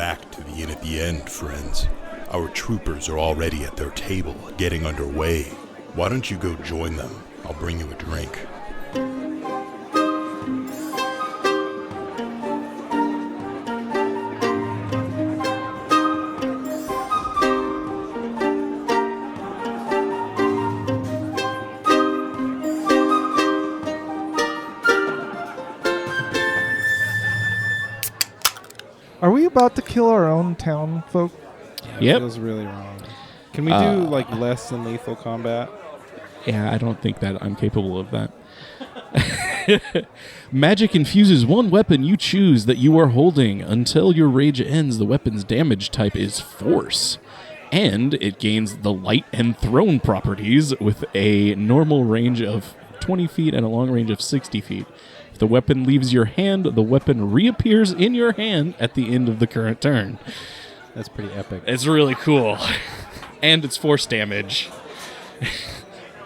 back to the inn at the end, friends. Our troopers are already at their table, getting underway. Why don't you go join them? I'll bring you a drink. Are we about to kill our own town folk? Yeah, It feels really wrong. Can we do like less than lethal combat? Yeah, I don't think that I'm capable of that. Magic infuses one weapon you choose that you are holding. Until your rage ends, the weapon's damage type is force. And it gains the light and thrown properties with a normal range of 20 feet and a long range of 60 feet. If the weapon leaves your hand, the weapon reappears in your hand at the end of the current turn. That's pretty epic. It's really cool. And it's force damage.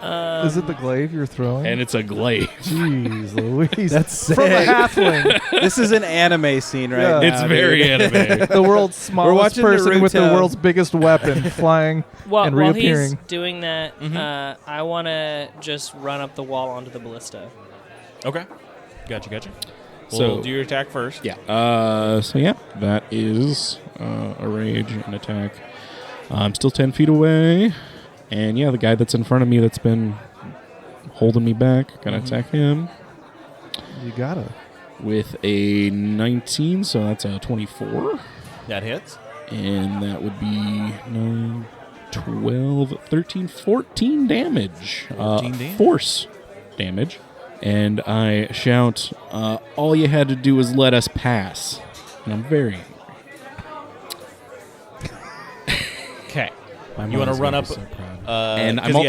Is it the glaive you're throwing? And it's a glaive. Jeez Louise. That's sick. From a halfling. This is an anime scene right Yeah. now. It's very anime. The world's smallest watching person with the Naruto. world's biggest weapon flying Well, and while reappearing. he's doing that, I want to just run up the wall onto the ballista. Okay. Gotcha. So- We'll do your attack first. Yeah. That is a rage and attack. I'm still 10 feet away. And yeah, the guy that's in front of me that's been holding me back, gonna attack him You gotta. with a 19, so that's a 24. That hits. And that would be 9, 12, 13, 14 damage. 14 damage. Force damage. And I shout, all you had to do was let us pass. And I'm very angry. Okay. My You want to mom's run gonna up? be so proud. And I'm 'cause, al-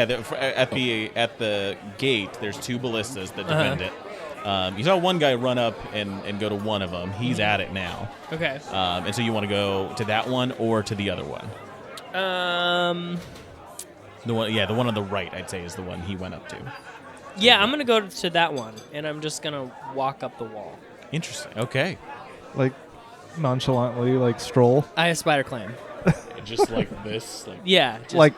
at the gate, there's two ballistas that defend it. You saw one guy run up and go to one of them. He's at it now. Okay. And so you want to go to that one or to the other one? The one on the right, I'd say, is the one he went up to. Yeah, I'm gonna go to that one, and I'm just gonna walk up the wall. Interesting. Okay. Like, nonchalantly, like, stroll. I have spider climb. Just like this. Like, Yeah. Just, Like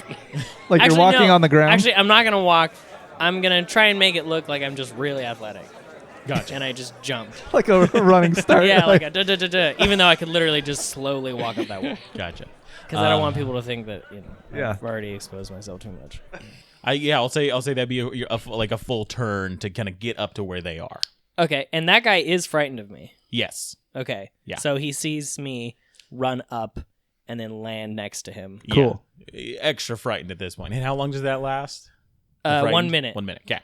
you're Actually, walking no. on the ground. Actually, I'm not gonna walk. I'm gonna try and make it look like I'm just really athletic. Gotcha. And I just jumped. like a running start. Yeah, like a da-da-da-da. Even though I could literally just slowly walk up that wall. Gotcha. Because I don't want people to think that, Yeah. I've already exposed myself too much. I'll say that'd be like a full turn to kind of get up to where they are. Okay, and that guy is frightened of me. Yes. Okay. Yeah. So he sees me run up and then land next to him. Cool. Yeah. Extra frightened at this point. And how long does that last? 1 minute. 1 minute. Okay.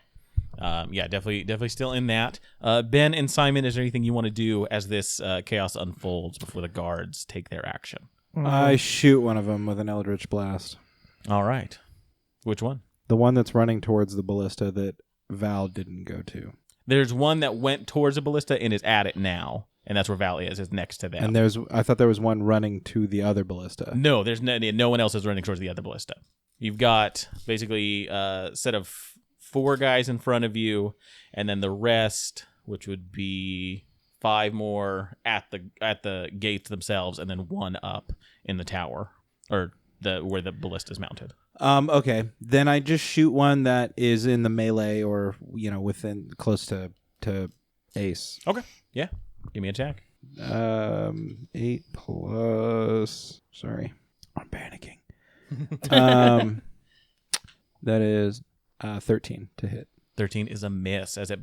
Definitely still in that. Ben and Simon, is there anything you want to do as this chaos unfolds before the guards take their action? I shoot one of them with an Eldritch Blast. All right. Which one? The one that's running towards the ballista that Val didn't go to. There's one that went towards the ballista and is at it now, and that's where Val is next to them. And I thought there was one running to the other ballista. No, there's no one else is running towards the other ballista. You've got basically a set of 4 guys in front of you, and then the rest, which would be 5 more at the gates themselves, and then 1 up in the tower or where the ballista is mounted. Okay. Then I just shoot one that is in the melee or within close to Ace. Okay. Yeah. Give me an attack. 8 plus. Sorry, I'm panicking. That is 13 to hit. 13 is a miss as it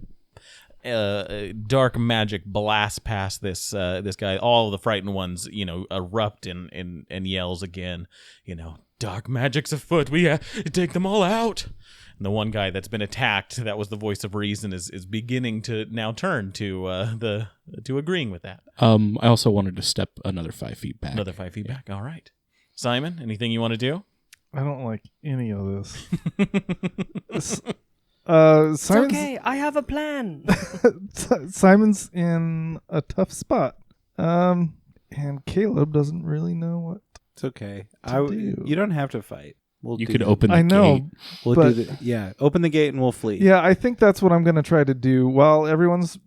dark magic blasts past this guy. All of the frightened ones, erupt and yells again. Dark magic's afoot. We take them all out. And the one guy that's been attacked, that was the voice of reason, is beginning to now turn to agreeing with that. I also wanted to step another 5 feet back. Another 5 feet back. All right, Simon, anything you want to do? I don't like any of this. It's Simon's, okay. I have a plan. Simon's in a tough spot. And Caleb doesn't really know what. It's okay. do. You don't have to fight. You could open the I know. gate. We'll but- do open the gate and we'll flee. Yeah, I think that's what I'm going to try to do while everyone's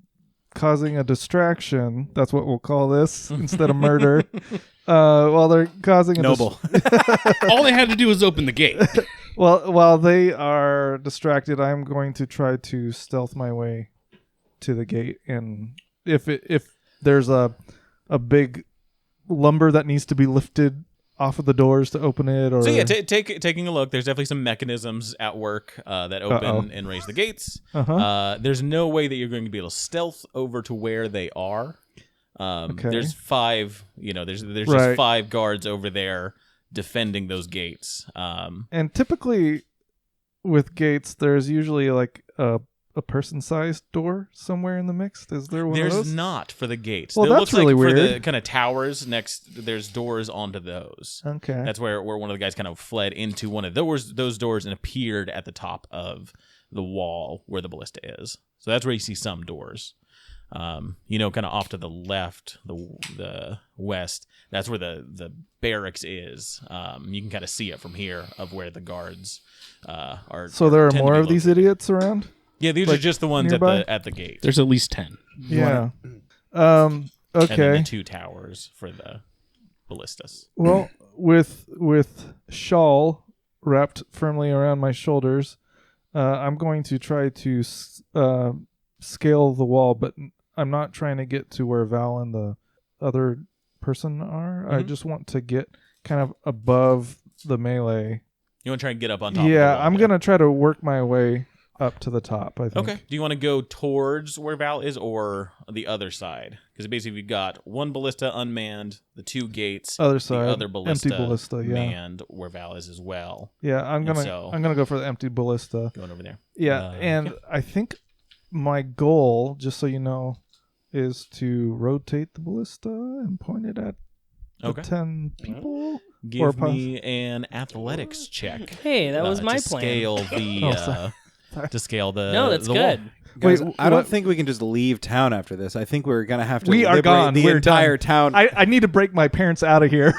causing a distraction. That's what we'll call this instead of murder. While they're causing a Noble. All they had to do was open the gate. while they are distracted, I'm going to try to stealth my way to the gate, and if there's a big lumber that needs to be lifted off of the doors to open it, or So yeah, taking a look, there's definitely some mechanisms at work that open and raise the gates. There's no way that you're going to be able to stealth over to where they are. There's 5, there's just 5 guards over there defending those gates. And typically with gates, there's usually like a person-sized door somewhere in the mix. Is there one of those? There's not for the gates. Well, It that's looks really like for weird. the kind of towers next, there's doors onto those. Okay. That's where one of the guys kind of fled into one of those doors and appeared at the top of the wall where the ballista is. So that's where you see some doors. Kind of off to the left, the west, that's where the barracks is. You can kind of see it from here of where the guards are. So there are tend to more be of these located. idiots around? Yeah, these like, are just the ones nearby? at the gate. There's at least 10. Yeah. And then Okay. the 2 towers for the ballistas. Well, with shawl wrapped firmly around my shoulders, I'm going to try to scale the wall, but I'm not trying to get to where Val and the other person are. I just want to get kind of above the melee. You want to try and get up on top of the Yeah, wall I'm there. going to try to work my way up to the top, I think. Okay. Do you want to go towards where Val is or the other side? Because basically we've got 1 ballista unmanned, the 2 gates, Other side, the other ballista, empty ballista, yeah. manned where Val is as well. Yeah, I'm And gonna go for the empty ballista. Going over there. Yeah, and I think my goal, just so you know, is to rotate the ballista and point it at the Okay. 10 people. Give me an athletics check. Hey, that was my to plan. Scale the to scale the No, that's the good. wall. Guys, Wait, I don't what? think we can just leave town after this. I think we're gonna have to. We are liberate gone. The We're entire done. town. I need to break my parents out of here.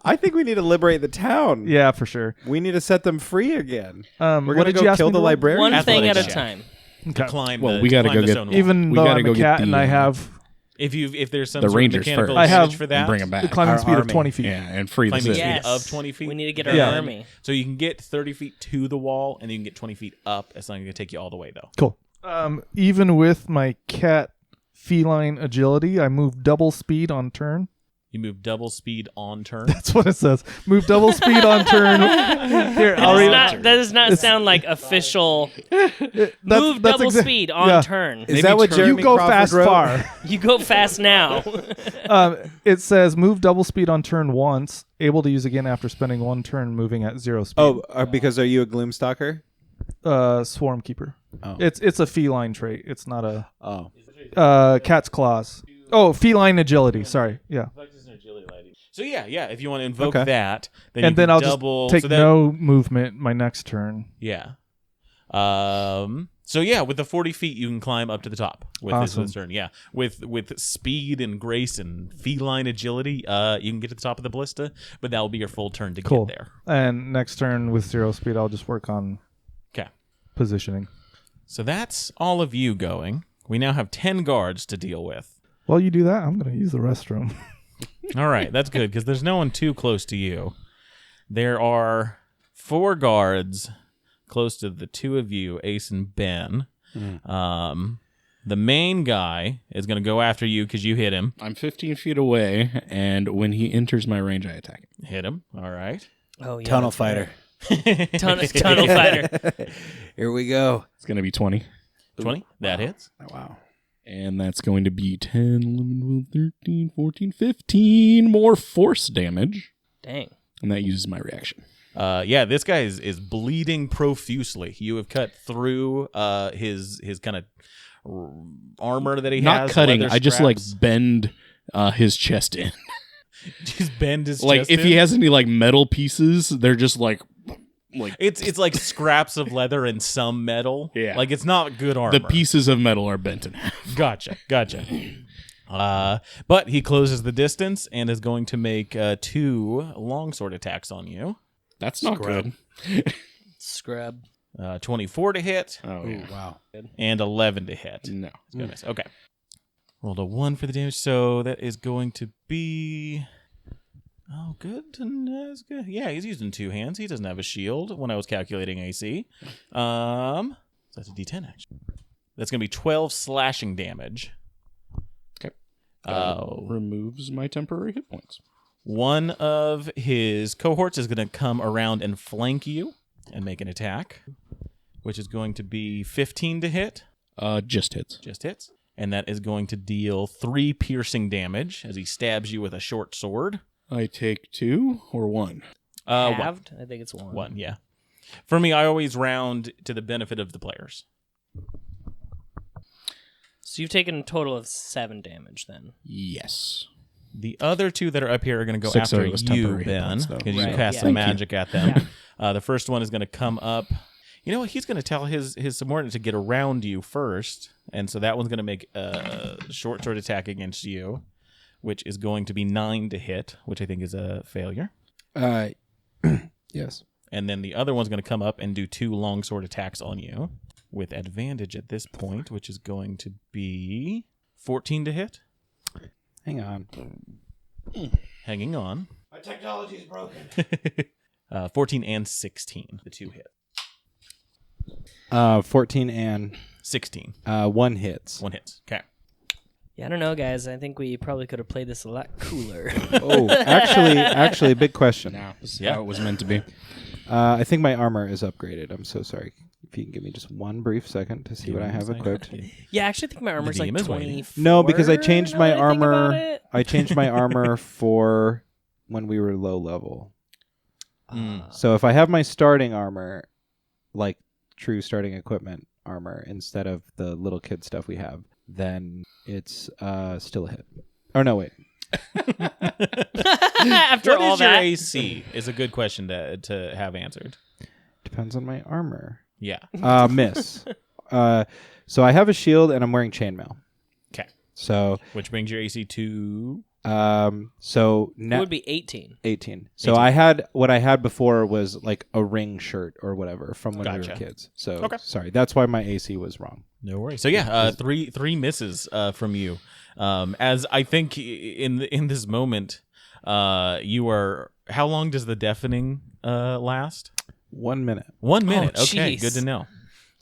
I think we need to liberate the town. Yeah, for sure. We need to set them free again. We're We're gonna go kill the librarian. One thing at a Athletics check. time. Okay. Climb Well, the, we gotta climb go the get- stone wall. Even We though gotta I'm go a get cat the, and I have If there's some the sort Rangers of mechanical first. I have- usage for that, and bring them back. climbing Our speed of army. 20 feet. Yeah, and free the climbing city. speed Yes. of 20 feet. We need to get our Yeah. army. So you can get 30 feet to the wall, and you can get 20 feet up. It's not going to take you all the way, though. Cool. Even with my cat feline agility, I move double speed on turn. You move double speed on turn. That's what it says. Move double speed on turn. Here, I'll read That does not sound like official. Move double exa- speed on yeah. turn. Is that what You Jeremy go Crawford fast wrote? far. You go fast now. It says move double speed on turn once, able to use again after spending 1 turn moving at 0 speed. Because are you a Gloomstalker? Swarm keeper. Oh. It's a feline trait. It's not a cat's claws. Oh, feline agility. Sorry. Yeah. So yeah. If you want to invoke Okay. that, then And you then can I'll double, just take so that- no movement my next turn. Yeah. So yeah, with the 40 feet, you can climb up to the top with Awesome. this turn. Yeah, with speed and grace and feline agility, you can get to the top of the ballista, but that will be your full turn to Cool. get there. And next turn with 0 speed, I'll just work on Okay. positioning. So that's all of you going. We now have 10 guards to deal with. While you do that, I'm going to use the restroom. All right, that's good because there's no one too close to you. There are 4 guards close to the 2 of you, Ace and Ben. The main guy is going to go after you because you hit him. I'm 15 feet away, and when he enters my range, I attack him. Hit him. All right. Oh yeah. Tunnel fighter. Tunnel fighter. Here we go. It's going to be 20. 20. That hits. Wow. And that's going to be 10, 11, 12, 13, 14, 15 more force damage. Dang. And that uses my reaction. Yeah, this guy is bleeding profusely. You have cut through his kind of armor that he Not has. cutting, leather I just straps. bend his chest in. Just bend his Like chest if in. he has any metal pieces, they're just like It's like scraps of leather and some metal. Yeah. Like it's not good armor. the pieces of metal are bent in half. Gotcha. But he closes the distance and is going to make 2 longsword attacks on you. That's not good. Scrub. 24 to hit. Oh, yeah. Wow. And 11 to hit. No. It's gonna miss. Okay. Rolled a 1 for the damage, so that is going to be... Oh, good. That's good. Yeah, he's using 2 hands. He doesn't have a shield when I was calculating AC. So that's a D10, actually. That's going to be 12 slashing damage. Okay. Removes my temporary hit points. One of his cohorts is going to come around and flank you and make an attack, which is going to be 15 to hit. Just hits. Just hits. And that is going to deal 3 piercing damage as he stabs you with a short sword. I take 2 or 1? Halved? I think it's 1. 1, yeah. For me, I always round to the benefit of the players. So you've taken a total of 7 damage then. Yes. The other 2 that are up here are going to go 6 after was you, temporary hit Ben, points, though. because you Right, cast yeah. some Thank you. magic at them. The first one is going to come up. You know what? He's going to tell his subordinate to get around you first, and so that one's going to make a short sword attack against you, which is going to be 9 to hit, which I think is a failure. Yes. And then the other one's going to come up and do 2 longsword attacks on you with advantage at this point, which is going to be 14 to hit. Hang on. Hanging on. My technology is broken. 14 and 16, the 2 hit. 14 and 16. 1 hits. 1 hits. Okay. Yeah, I don't know, guys. I think we probably could have played this a lot cooler. Oh, actually, big question. This is Yeah. how it was meant to be. I think my armor is upgraded. I'm so sorry. If you can give me just one brief second to see Give what I me a have second. equipped. Yeah, I actually think my armor's like DM is waiting. 24. No, because I changed my now that I think about armor. it. I changed my armor for when we were low level. Mm. So if I have my starting armor, like true starting equipment armor, instead of the little kid stuff we have, then it's still a hit. Oh no, wait. After What all is your that, AC? Is a good question to have answered. Depends on my armor. Yeah. Miss. So I have a shield and I'm wearing chainmail. Okay. So Which brings your AC to... so it now would be 18. 18. So 18. I had what I had before was like a ring shirt or whatever from when we Gotcha. were kids. So Okay. sorry, that's why my AC was wrong. No worries. So yeah, three misses from you. As I think in this moment, you are... How long does the deafening last? 1 minute. 1 minute. Oh, Okay, jeez. good to know.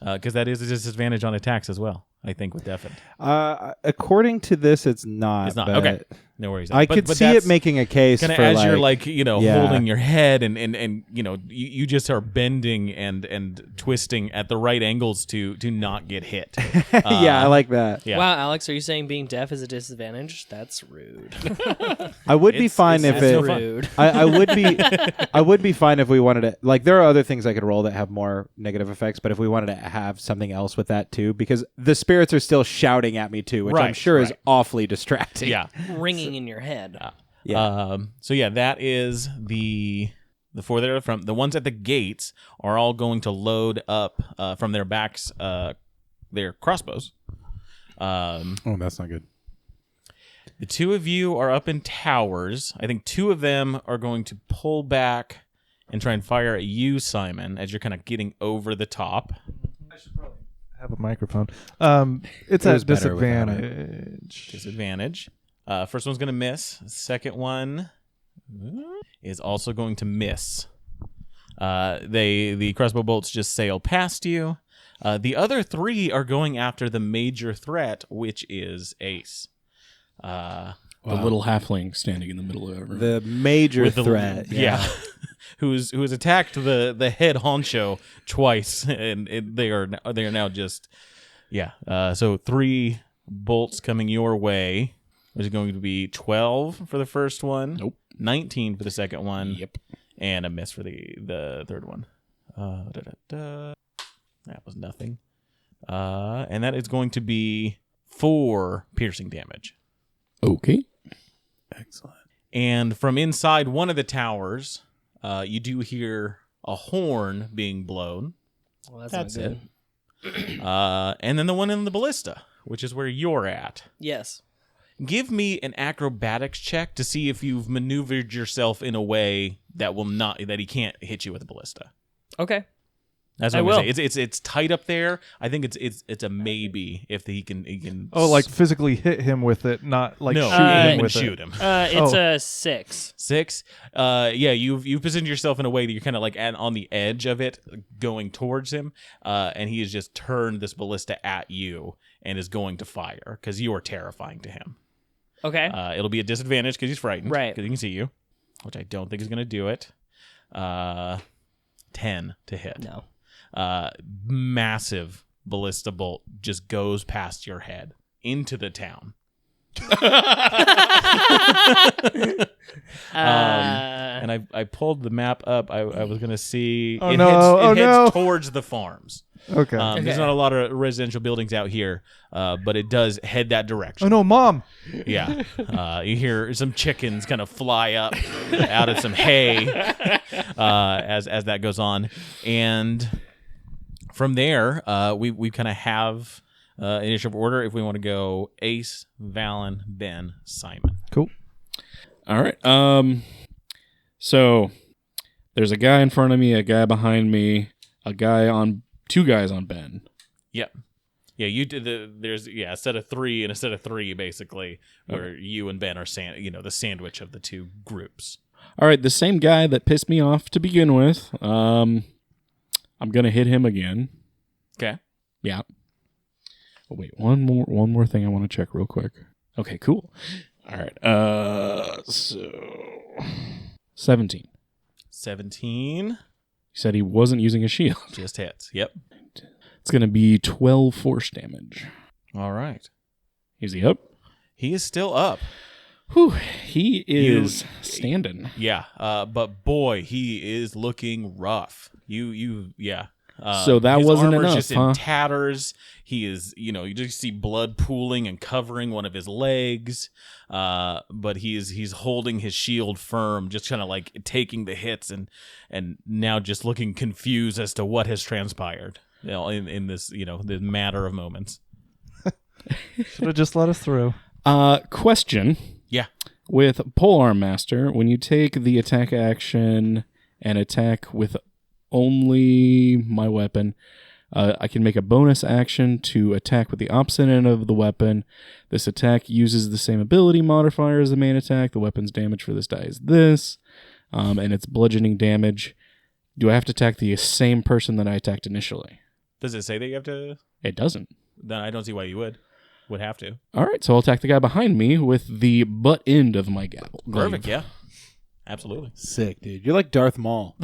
Because that is a disadvantage on attacks as well, I think, with deafened. According to this, it's not. It's not. but Okay. No worries. I could see it making a case kind of for as like, you're like yeah. holding your head and you just are bending and twisting at the right angles to not get hit. yeah, I like that. Yeah. Wow, Alex, are you saying being deaf is a disadvantage? That's rude. I would be fine if That's it. rude. I would be. I would be fine if we wanted to. Like, there are other things I could roll that have more negative effects, but if we wanted to have something else with that too, because the spirits are still shouting at me too, which I'm Right, sure is right. awfully distracting. Yeah. Ringing in your head. Yeah. So yeah, that is the 4 that are from the ones at the gates are all going to load up from their backs their crossbows. Oh, that's not good. The 2 of you are up in towers. I think 2 of them are going to pull back and try and fire at you, Simon, as you're kind of getting over the top. Have a microphone. It's It was at better without disadvantage. Disadvantage. First one's going to miss. Second one is also going to miss. The crossbow bolts just sail past you. The other 3 are going after the major threat, which is Ace. The little halfling standing in the middle of everyone. The major With the- threat. yeah. who's attacked the head honcho twice, and they are now just so 3 bolts coming your way. There's going to be 12 for the first one. Nope. 19 for the second one. Yep. And a miss for the third one. That was nothing. And that is going to be 4 piercing damage. Okay. Excellent. And from inside one of the towers, you do hear a horn being blown. Well, That's not it. good. And then the one in the ballista, which is where you're at. Yes. Give me an acrobatics check to see if you've maneuvered yourself in a way that he can't hit you with a ballista. Okay. That's I what I'm will. saying. It's tight up there. I think it's a maybe if he can. Oh, like physically hit him with it, not like no, shoot him and with shoot it. him. It's a 6. 6. Yeah, you've positioned yourself in a way that you're kind of like on the edge of it, going towards him, and he has just turned this ballista at you and is going to fire because you are terrifying to him. Okay. It'll be a disadvantage because he's frightened, Right. Because he can see you, which I don't think is going to do it. 10 to hit. No. Massive ballista bolt just goes past your head into the town. And I pulled the map up. I was gonna see. Oh, it no. heads towards the farms. Okay. There's not a lot of residential buildings out here, but it does head that direction. Oh no, Mom! Yeah. You hear some chickens kind of fly up out of some hay as that goes on, and from there we kind of have initiative order if we want to go Ace, Valen, Ben, Simon. Cool. All right. So there's a guy in front of me, a guy behind me, two guys on Ben. Yep. Yeah, you did there's a set of 3 and a set of 3 basically, where you and Ben are the sandwich of the two groups. All right, the same guy that pissed me off to begin with. I'm gonna hit him again. Okay. Yeah. Oh, wait, one more thing I want to check real quick. Okay, cool. All right. So 17. 17 He said he wasn't using a shield. just hits. Yep. It's gonna be 12 force damage. All right. Is he up? He is still up. Whew, he is standing. Yeah. But boy, he is looking rough. Yeah. So that his wasn't armor's enough, just huh? in tatters. He is, you just see blood pooling and covering one of his legs. But he's holding his shield firm, just kind of like taking the hits and now just looking confused as to what has transpired. In this, the matter of moments. Should have just let us through. Question. Yeah. With Polearm Master, when you take the attack action and attack with only my weapon, I can make a bonus action to attack with the opposite end of the weapon. This attack uses the same ability modifier as the main attack. The weapon's damage for this die is this, and it's bludgeoning damage. Do I have to attack the same person that I attacked initially? Does it say that you have to? It doesn't. Then I don't see why you would have to. All right, so I'll attack the guy behind me with the butt end of my gavel. Perfect. Yeah. Absolutely. Sick, dude. You're like Darth Maul.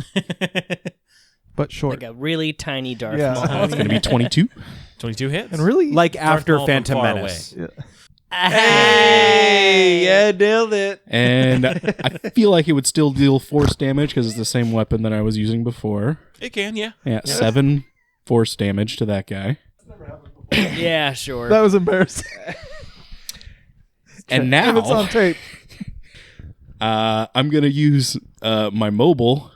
But short. Like a really tiny Darth Yeah. Maul. It's going to be 22. 22 hits. And really, Like Darth after Maul from Phantom far Menace. yeah. Hey, yeah, nailed it. And I feel like it would still deal force damage because it's the same weapon that I was using before. It can, yeah. Yeah, 7 force damage to that guy. Yeah, sure. That was embarrassing. And And now it's on tape. I'm going to use my mobile.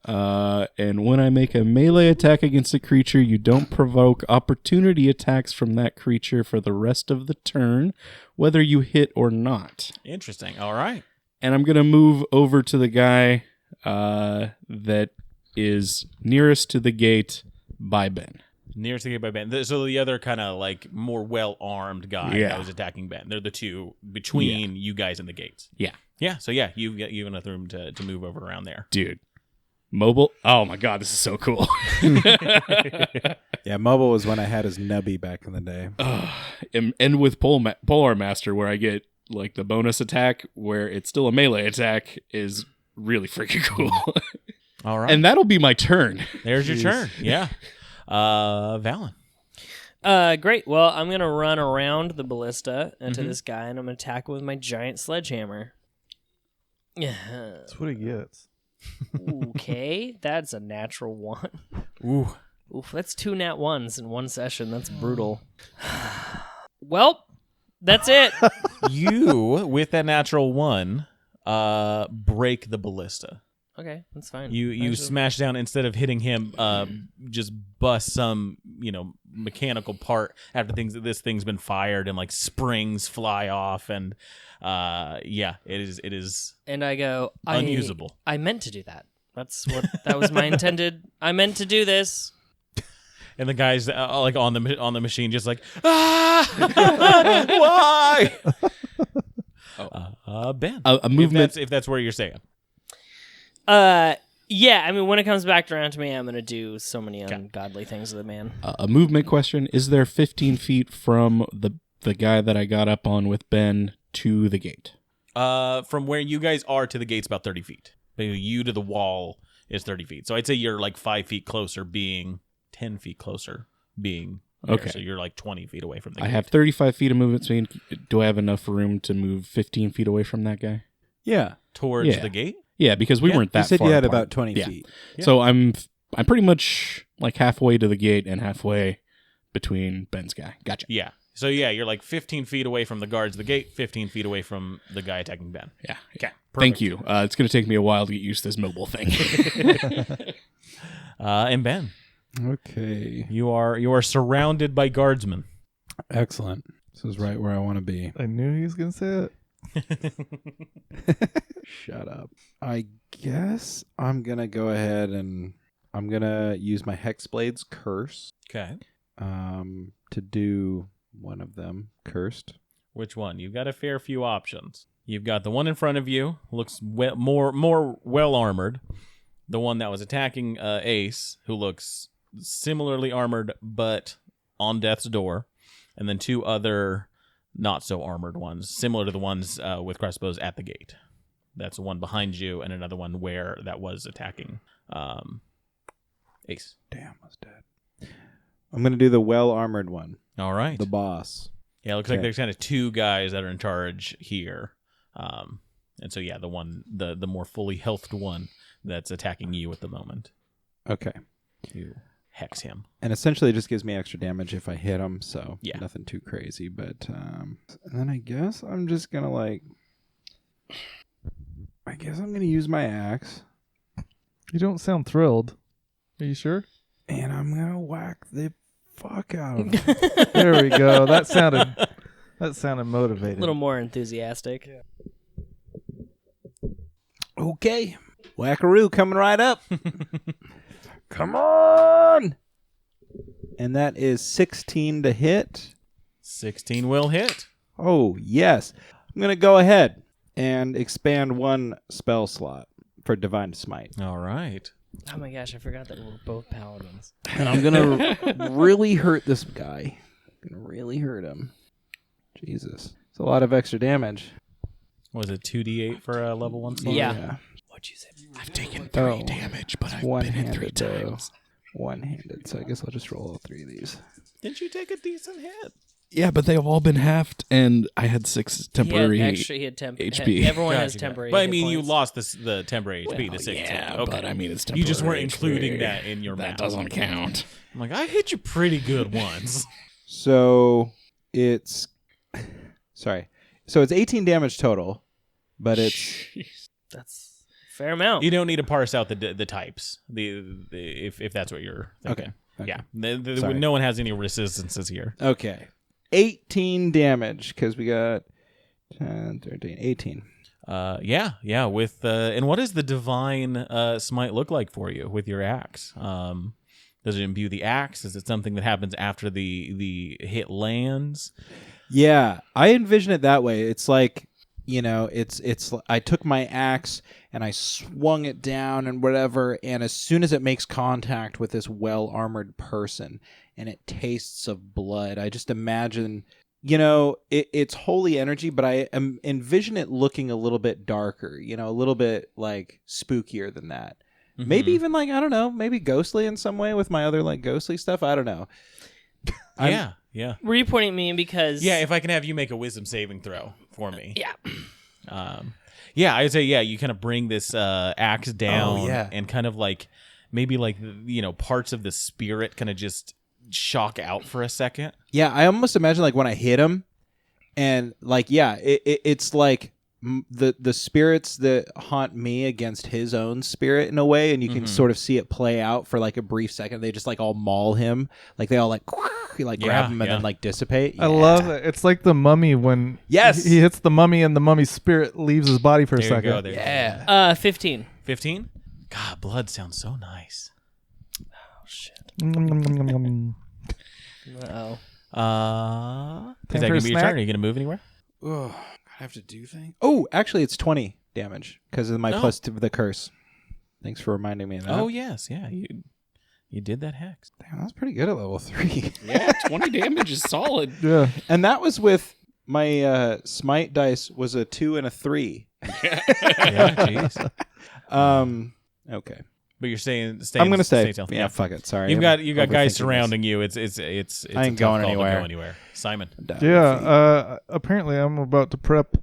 And when I make a melee attack against a creature, you don't provoke opportunity attacks from that creature for the rest of the turn, whether you hit or not. Interesting. All right. And I'm going to move over to the guy that is nearest to the gate by Ben. Nearest to the gate by Ben. So the other kind of like more well-armed guy Yeah. that was attacking Ben. They're the two between you guys and the gates. Yeah. Yeah. So yeah, you've got enough room to move over around there. Dude. Mobile. Oh my God, this is so cool. Yeah, mobile was when I had his nubby back in the day. And with Polar Master, where I get like the bonus attack, where it's still a melee attack, is really freaking cool. All right. And that'll be my turn. There's your turn. Yeah. Valen. Great. Well, I'm going to run around the ballista into this guy, and I'm going to attack him with my giant sledgehammer. Yeah. That's what he gets. Okay, that's a natural 1. Ooh. Oof, that's 2 nat 1s in one session. That's brutal. Well, that's it. You, with that natural 1, break the ballista. Okay, that's fine. You smash down, instead of hitting him, just bust some, mechanical part after this thing's been fired, and like springs fly off, and it is And I go, unusable. I meant to do that. That was my intended. I meant to do this. And the guy's like on the machine, just like, why? Ben, A movement. if that's where you're saying. Yeah, I mean, when it comes back around to me, I'm going to do so many ungodly things to the man. A movement question. Is there 15 feet from the guy that I got up on with Ben to the gate? From where you guys are to the gate's about 30 feet. You to the wall is 30 feet. So I'd say you're like 5 feet closer, being 10 feet closer, being there. Okay. So you're like 20 feet away from the I gate. have 35 feet of movement speed. Do I have enough room to move 15 feet away from that guy? Yeah. Towards Yeah. the gate? Yeah, because we weren't that You said far you had apart. about 20 Yeah. feet. Yeah. So I'm pretty much like halfway to the gate and halfway between Ben's guy. Gotcha. Yeah. So yeah, you're like 15 feet away from the guards of the gate, 15 feet away from the guy attacking Ben. Yeah. Okay. Thank you. It's going to take me a while to get used to this mobile thing. And Ben, Okay. you are surrounded by guardsmen. Excellent. This is right where I want to be. I knew he was gonna say it. Shut up. I guess I'm going to go ahead and I'm going to use my Hexblade's Curse Okay. to do one of them. Cursed. Which one? You've got a fair few options. You've got the one in front of you, looks more well armored. The one that was attacking Ace, who looks similarly armored but on death's door, and then two other not so armored ones, similar to the ones with crossbows at the gate. That's one behind you, and another one where that was attacking Ace. Damn, I was dead. I'm going to do the well armored one. All right. The boss. Yeah, it looks like Okay. there's kind of two guys that are in charge here. And so yeah, the more fully healthed one that's attacking you at the moment. Okay. You hex him. And essentially it just gives me extra damage if I hit him, so Yeah. nothing too crazy. But and then I guess I'm just going to I'm going to use my axe. You don't sound thrilled. Are you sure? And I'm going to whack the fuck out of him. There we go. That sounded motivated. A little more enthusiastic. Okay. Whackaroo coming right up. Come on. And that is 16 to hit. 16 will hit. Oh, yes. I'm going to go ahead and expand one spell slot for Divine Smite. All right. Oh my gosh, I forgot that we were both paladins. And I'm going to really hurt this guy. I'm going to really hurt him. Jesus. It's a lot of extra damage. Was it 2d8 for a level 1 slot? Yeah. What'd you say? I've taken 3 damage, but I've One-handed, been hit 3 though. times. One-handed. So I guess I'll just roll all 3 of these. Didn't you take a decent hit? Yeah, but they've all been halved, and I had 6 temporary. He had HP. Everyone has Gotcha. temporary. But I hit mean, you points. lost the temporary HP to 6. Yeah, okay. but I mean, it's temporary. You just weren't HP. including that in your That math. doesn't count. I'm like, I hit you pretty good once. So it's... Sorry. So it's 18 damage total, but it's... That's a fair amount. You don't need to parse out the types. If that's what you're thinking. Okay. Yeah. Sorry. No one has any resistances here. Okay. 18 damage, because we got 10, 13, 18. Yeah. With and what does the divine smite look like for you with your axe? Does it imbue the axe? Is it something that happens after the hit lands? Yeah, I envision it that way. It's like, it's I took my axe and I swung it down and whatever, and as soon as it makes contact with this well-armored person and it tastes of blood, I just imagine, it's holy energy, but I envision it looking a little bit darker, a little bit like spookier than that. Mm-hmm. Maybe even like, I don't know, maybe ghostly in some way with my other like ghostly stuff. I don't know. Yeah. Were you pointing at me because? Yeah, if I can have you make a wisdom saving throw for me. Yeah. Yeah, I'd say, you kind of bring this axe down yeah. and kind of like, maybe like, parts of the spirit kind of just shock out for a second. Yeah, I almost imagine like when I hit him, and like it's like the spirits that haunt me against his own spirit in a way, and you can sort of see it play out for like a brief second. They just like all maul him, like they all like grab him and then like dissipate. I love it. It's like the mummy when Yes! he hits the mummy and the mummy's spirit leaves his body for a There you second. go. There you go. 15. 15? God, blood sounds so nice. Oh shit. Uh-oh. Is Time that for going a to be your snack? turn? Are you going to move anywhere? Oh, I have to do things. Oh, actually, it's 20 damage because of my plus 2 the curse. Thanks for reminding me of that. Oh, yes. Yeah. You did that hex. Damn, that's pretty good at level 3. Yeah, 20 damage is solid. Yeah. And that was with my smite dice was a 2 and a 3. Yeah, jeez. Okay. But you're saying I'm gonna stay. still. Yeah, fuck it. Sorry. You've got guys overthinking surrounding you. It's I ain't a tough going call to anywhere. go anywhere. Simon. this. Yeah. Apparently, I'm about to prep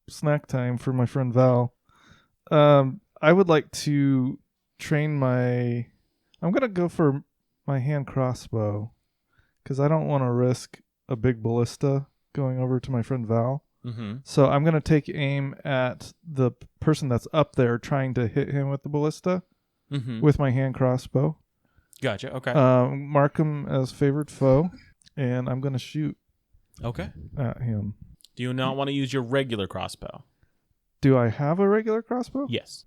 snack time for my friend Val. I would like to train my. I'm gonna go for my hand crossbow because I don't want to risk a big ballista going over to my friend Val. Mm-hmm. So I'm gonna take aim at the person that's up there, trying to hit him with the ballista Mm-hmm. with my hand crossbow. Gotcha. Okay. Mark him as favored foe, and I'm gonna shoot Okay. at him. Do you not want to use your regular crossbow? Do I have a regular crossbow? Yes.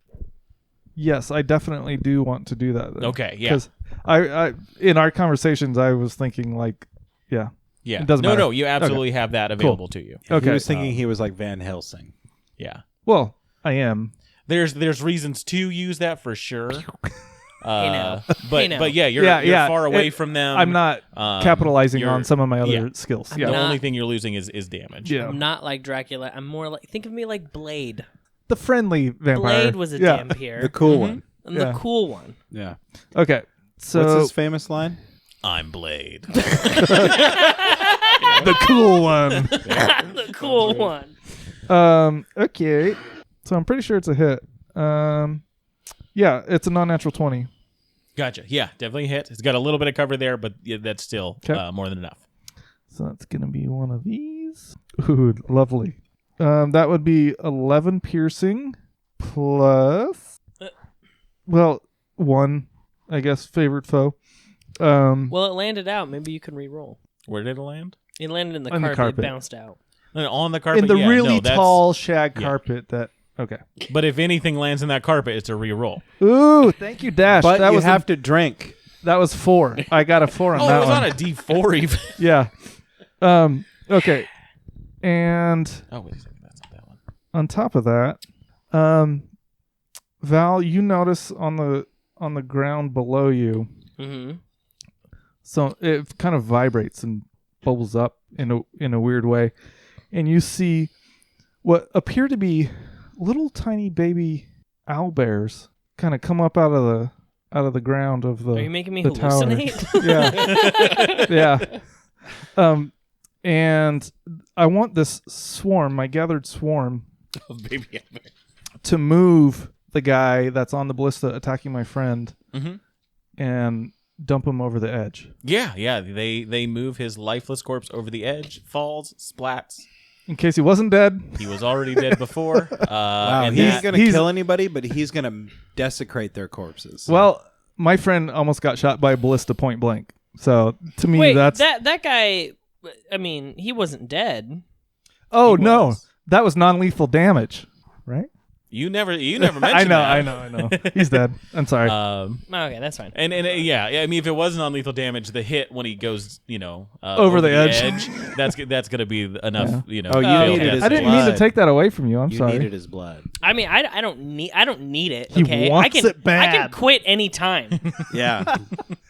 Yes, I definitely do want to do that. Then. Okay. Yeah. Because I in our conversations, I was thinking like, yeah. Yeah. It doesn't no, matter. No. You absolutely have that available to you. He Okay. was thinking he was like Van Helsing. Yeah. Well, I am. There's reasons to use that for sure. know. But Hey, now. but yeah, you're far away from them. I'm not capitalizing you're- on some of my other yeah. skills. I'm Yeah. The not- only thing you're losing is damage. Yeah. I'm not like Dracula. I'm more like, think of me like Blade. The friendly vampire. Blade was a yeah. dampier. The cool one. I'm Yeah. the cool one. Yeah. Okay. So What's his famous line? I'm Blade. the cool one. The cool one. Okay. So I'm pretty sure it's a hit. Yeah, it's a non-natural 20. Gotcha. Yeah, definitely hit. It's got a little bit of cover there, but yeah, that's still 'Kay. more than enough. So that's gonna be one of these. Ooh, lovely. That would be 11 piercing plus, well, 1, I guess, favorite foe. Well, it landed out. Maybe you can re-roll. Where did it land? It landed in the On the carpet. carpet. It bounced out. On the carpet. in the yeah, really no, that's- tall shag yeah. carpet that. Okay. But if anything lands in that carpet, it's a re-roll. Ooh, thank you, Dash. But that you was have to drink. that was 4. I got a 4 on Oh, that it was one. on a D4 even. Yeah. Okay. And Oh, wait a second. That's not that one. on top of that, Val, you notice on the ground below you, Mm-hmm. so it kind of vibrates and bubbles up in a weird way, and you see what appear to be little tiny baby owlbears kind of come up out of the ground of the. Are you making me the tower. hallucinate? Yeah. Yeah. And I want this swarm, my gathered swarm, Baby. to move the guy that's on the ballista attacking my friend Mm-hmm. and dump him over the edge. Yeah. They move his lifeless corpse over the edge, falls, splats. In case he wasn't dead. He was already dead before. Wow, and he's that- going to kill anybody, but he's going to desecrate their corpses. Well, my friend almost got shot by a ballista point blank. So to me, Wait, that's. that guy. I mean, he wasn't dead. Oh, He no. was. That was non lethal damage, right? You never mentioned I know, that. I know. He's dead. I'm sorry. Okay, that's fine. And yeah, I mean, if it wasn't on lethal damage, the hit when he goes, Over the edge. that's gonna be enough, Oh, you failed needed death his I didn't saves. mean to blood. take that away from you. I'm you sorry. needed his blood. I mean, I don't need it. He Okay, wants I can it bad. I can quit anytime. Yeah,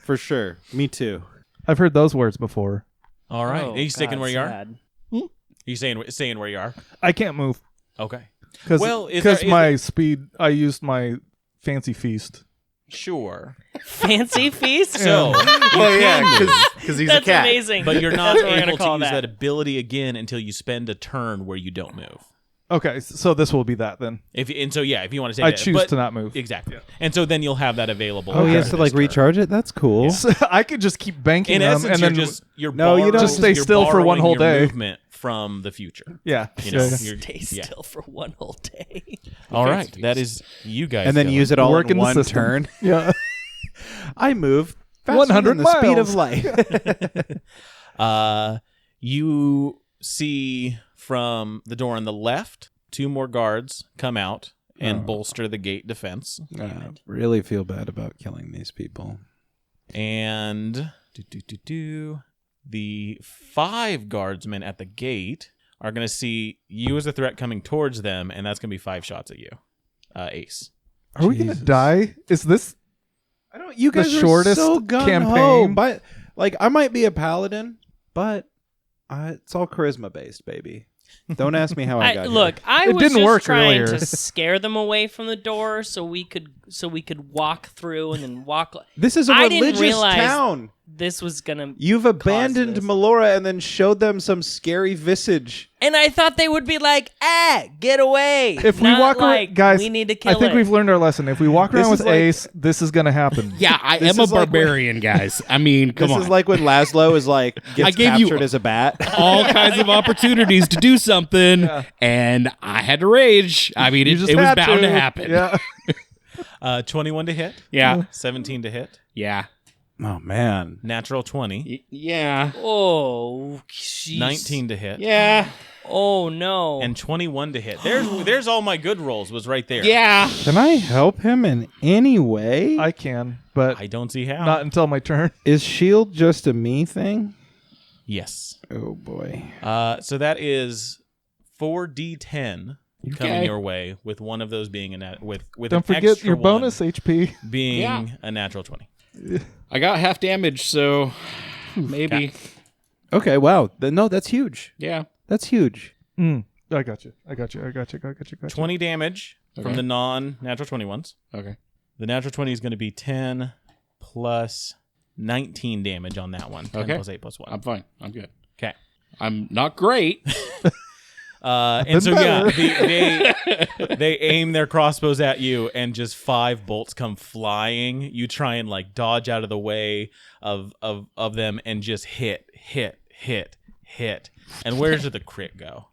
for sure. Me too. I've heard those words before. All right, Oh, are you sticking God, where you are? sad. Are you saying where you are? I can't move. Okay, Because Well, is there- my speed, I used my fancy feast. sure. Fancy feast. So, Well, yeah, because he's That's a cat. amazing. but you're not That's what we're able gonna to call use that ability again until you spend a turn where you don't move. Okay, so this will be that then. If you want to take I that, choose but- to not move. Exactly, and so then you'll have that available. Oh, he has after to like this turn. recharge it. That's cool. So I could just keep banking In them essence, and then you're No, you borrowing- don't. Just stay you're still for one borrowing whole your day. movement from the future. yeah. You know, Yeah. you're- Stay yeah. still for one whole day. All right, that is you guys, And then go. use it all Work in in the one system. turn. Yeah. I move 100 than the speed miles. of light. You see from the door on the left, 2 more guards come out and bolster the gate defense. I really feel bad about killing these people. And the 5 guardsmen at the gate are going to see you as a threat coming towards them, and that's going to be 5 shots at you, Ace. Are we gonna die? Is this I don't. You guys the are shortest so gung-ho, campaign? but like I might be a paladin, but it's all charisma based, baby. Don't ask me how I got look, here. I It was didn't just work trying earlier. to scare them away from the door so we could walk through and then walk. This is a I didn't religious realize town. This was gonna. You've abandoned this. Melora and then showed them some scary visage. And I thought they would be like, get away. If we Not walk around, like, guys, we need to kill I think it. we've learned our lesson. If we walk This around is with like- Ace, this is gonna happen. Yeah, I This am a is like when- barbarian, guys. I mean, come This on. is like when Laszlo is like I gets gave you- captured as a bat. all kinds of opportunities to do something, and I had to rage. I mean, You it just was had bound to happen. Yeah. 21 to hit. Yeah. 17 to hit. Yeah. Oh man. Natural 20. Yeah. Oh, jeez. 19 to hit. Yeah. Oh no. And 21 to hit. There's all my good rolls was right there. Yeah. Can I help him in any way? I can, but I don't see how. not until my turn. Is shield just a me thing? Yes. Oh boy. So that is 4d10 coming your way, with one of those being with Don't an forget extra your one bonus HP. being a natural 20. I got half damage, so maybe. Okay. Wow. No, that's huge. Yeah. That's huge. I got you. 20 damage from Okay. the non-natural 21s. Okay. The natural 20 is going to be 10 plus 19 damage on that one. 10 Okay. plus 8 plus 1. I'm fine. I'm good. Okay. I'm not great. And so they aim their crossbows at you, and just 5 bolts come flying. You try and like dodge out of the way of them, and just hit. And where did the crit go?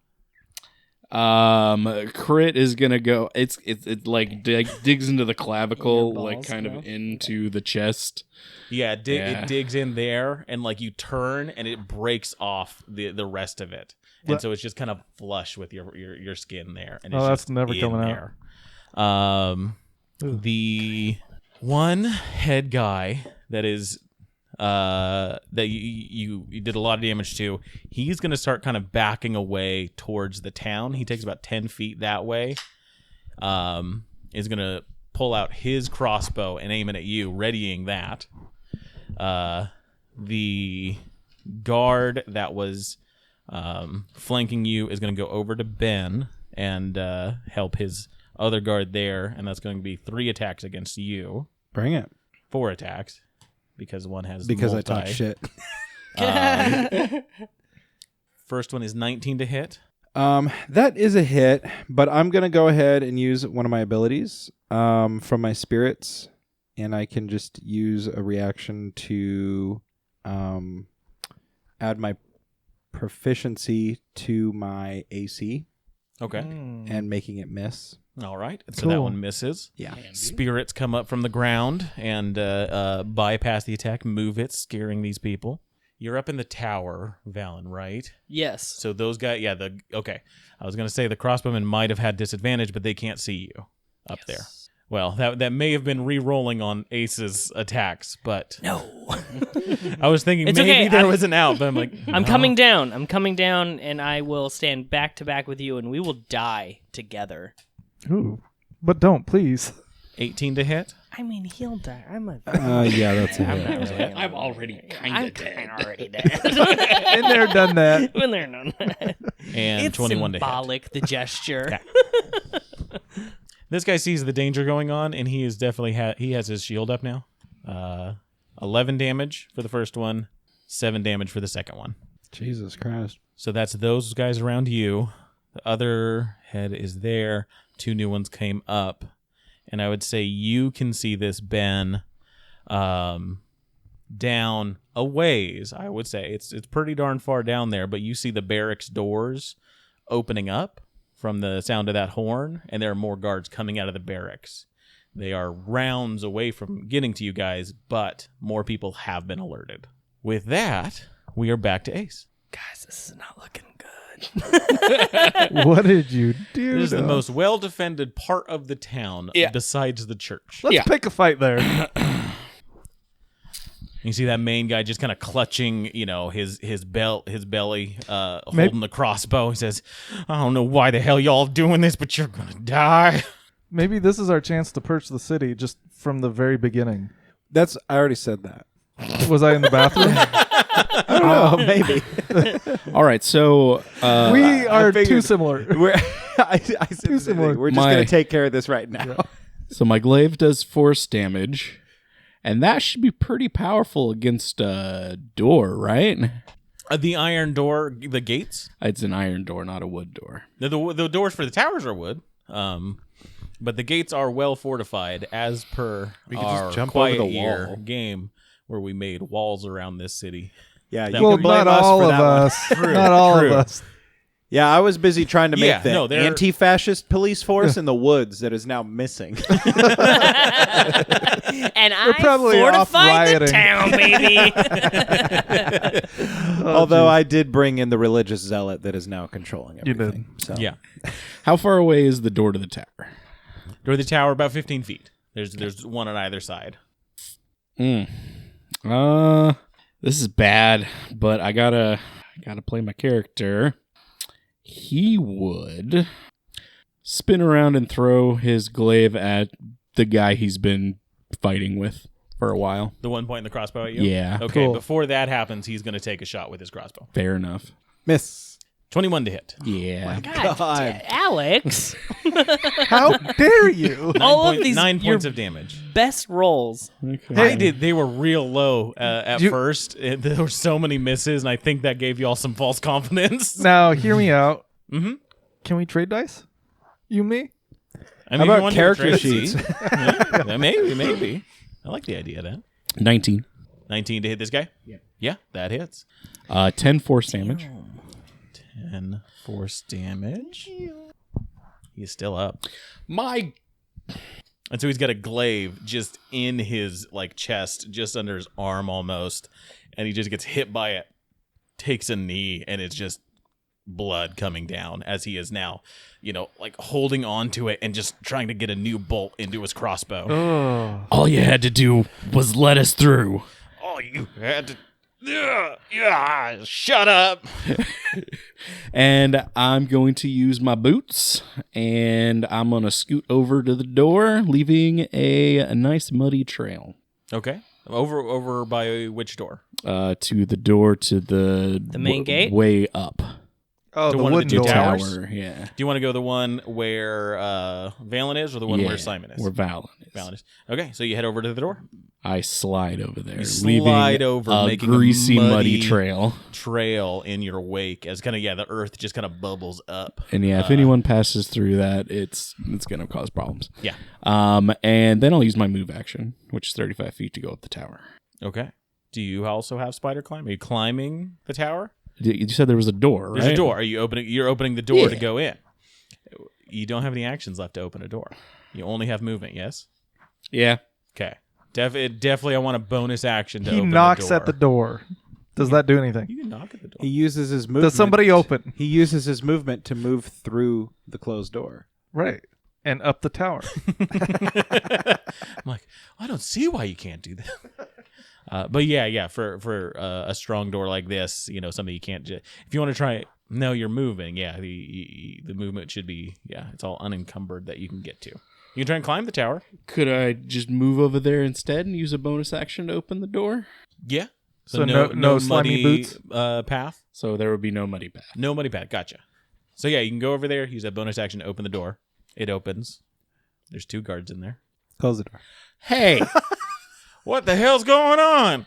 Crit is gonna go. It's like digs into the clavicle, In your like balls, kind bro? of into the chest. Yeah, it Yeah. digs in there, and like you turn, and it breaks off the rest of it, and What? so it's just kind of flush with your skin there. And it's Oh, that's just never in coming there. The one head guy that is that you did a lot of damage to, he's going to start kind of backing away towards the town. He takes about 10 feet that way. Is going to pull out his crossbow and aim it at you, readying that. The guard that was flanking you is going to go over to Ben and help his other guard there, and that's going to be 3 attacks against you. Bring it. 4 attacks. Because one has Because I multi. talk shit. First one is 19 to hit. That is a hit, but I'm gonna go ahead and use one of my abilities from my spirits, and I can just use a reaction to add my proficiency to my AC Okay. and making it miss. All right. So that Cool. one misses. Yeah. Spirits come up from the ground and bypass the attack, move it, scaring these people. You're up in the tower, Valen, right? Yes. So those guys, okay. I was going to say the crossbowmen might have had disadvantage, but they can't see you up there. Well, that may have been re-rolling on Ace's attacks, but No. I was thinking It's maybe okay. there was an out, but I'm like, I'm no. coming down. And I will stand back to back with you, and we will die together. Ooh, but don't, please. 18 to hit. I mean, he'll die. I'm a. Yeah, that's a I'm hit. not really gonna I'm already kind I'm of dead. kind of already dead. Been there, done that. When they're done that. And It's 21 to hit. symbolic, the gesture. This guy sees the danger going on, and he is definitely he has his shield up now. 11 damage for the first one, 7 damage for the second one. Jesus Christ. So that's those guys around you. The other head is there. 2 new ones came up, and I would say you can see this Ben down a ways. I would say it's pretty darn far down there, but you see the barracks doors opening up from the sound of that horn, and there are more guards coming out of the barracks. They are rounds away from getting to you guys, but more people have been alerted. With that, we are back to Ace. Guys, this is not looking good. What did you do? It is the to- most well-defended part of the town, Yeah. besides the church. Let's Yeah. pick a fight there. You see that main guy just kind of clutching, his belly, holding the crossbow. He says, "I don't know why the hell y'all doing this, but you're gonna die." Maybe this is our chance to purge the city just from the very beginning. I already said that. Was I in the bathroom? I don't know. Maybe. All right, so We are too figured- similar. I said Too similar. We're just going to take care of this right now. so my glaive does force damage, and that should be pretty powerful against a door, right? The iron door, the gates. It's an iron door, not a wood door. The doors for the towers are wood, but the gates are well fortified, as per We could our just jump Quiet over the Year wall. game, where we made walls around this city. Yeah, you Well, can blame not us all for of that one. us. Not all true. of us. Yeah, I was busy trying to make Yeah, the no, they're- anti-fascist police force in the woods that is now missing. And I probably off fortified the rioting. town, baby. Although I did bring in the religious zealot that is now controlling You did. everything. So. Yeah, How far away is the door to the tower? door to the tower about 15 feet. There's one on either side. This is bad, but I gotta play my character. He would spin around and throw his glaive at the guy he's been fighting with for a while. The one pointing the crossbow at you. Yeah, Okay. Cool. Before that happens, he's going to take a shot with his crossbow. fair enough. Miss. 21 to hit. Yeah. God, Alex. How dare you? All of these 9 your points of damage. best rolls. Okay. They were real low at You- first. There were so many misses, and I think that gave you all some false confidence. Now, hear me out. Mm-hmm. Can we trade dice? You and me? I How if you about want to do a character trade, sheets? see? Yeah, maybe. I like the idea of that. 19. 19 to hit this guy? Yeah, that hits. 10 force damage. 10 force damage. He's still up. My And so he's got a glaive just in his chest, just under his arm almost. And he just gets hit by it, takes a knee, and it's just blood coming down as he is now, holding on to it and just trying to get a new bolt into his crossbow. Oh. all you had to do was let us through. Oh, you had to. Yeah, shut up. And I'm going to use my boots, and I'm going to scoot over to the door, leaving a nice muddy trail. Okay. Over by which door? To the door to the main gate? way up. Oh, To the one of the wooden two door. towers? Tower, yeah. Do you want to go the one where Valen is or the one where Simon is? Where Valen is. Valen is. Okay, so you head over to the door. I slide over there, You leaving slide over, a making a greasy, muddy muddy trail. Trail in your wake as the earth just kind of bubbles up. And if anyone passes through that, it's going to cause problems. Yeah. And then I'll use my move action, which is 35 feet to go up the tower. Okay. Do you also have spider climb? Are you climbing the tower? You said there was a door, right? There's a door. Are you opening? You're opening the door to Yeah. go in. You don't have any actions left to open a door. You only have movement. Yes. Yeah. Okay. Definitely, I want a bonus action to He open knocks the door. at the door. Does that do anything? You can knock at the door. He uses his movement. Does somebody open? He uses his movement to move through the closed door. Right. And up the tower. I'm like, I don't see why you can't do that. But yeah, for a strong door like this, something you can't. If you want to try it, no, you're moving. Yeah, the movement should be. Yeah, it's all unencumbered that you can get to. You can try and climb the tower. Could I just move over there instead and use a bonus action to open the door? Yeah. So no slimy muddy, boots? Path. So there would be no muddy path. No muddy path. Gotcha. So yeah, you can go over there. Use that bonus action to open the door. It opens. There's 2 guards in there. Close the door. Hey, What the hell's going on?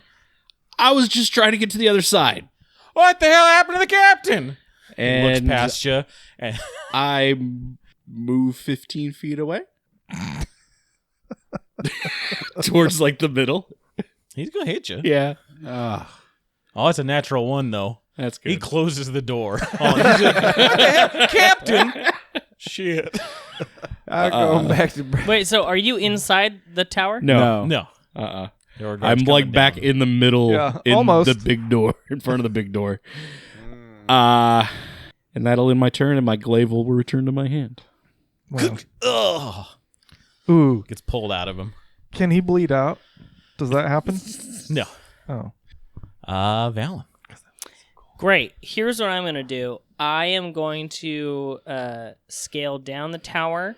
I was just trying to get to the other side. What the hell happened to the captain? He looks And past you, and I move 15 feet away. Towards the middle. he's gonna hit you. Yeah. Oh, it's a natural 1 though. That's He good. closes the door. Oh, he's like, what the hell? Captain. Shit. I'll go back to. Wait, so are you inside the tower? No. No. Uh-uh. There were guards I'm coming back down. in the middle, Yeah, in almost. the big door, in front of the big door. And that'll end my turn, and my glaive will return to my hand. Wow. Ugh. Ooh. Gets pulled out of him. Can he bleed out? Does that happen? No. Oh. Valen. Great. Here's what I'm going to do. I am going to scale down the tower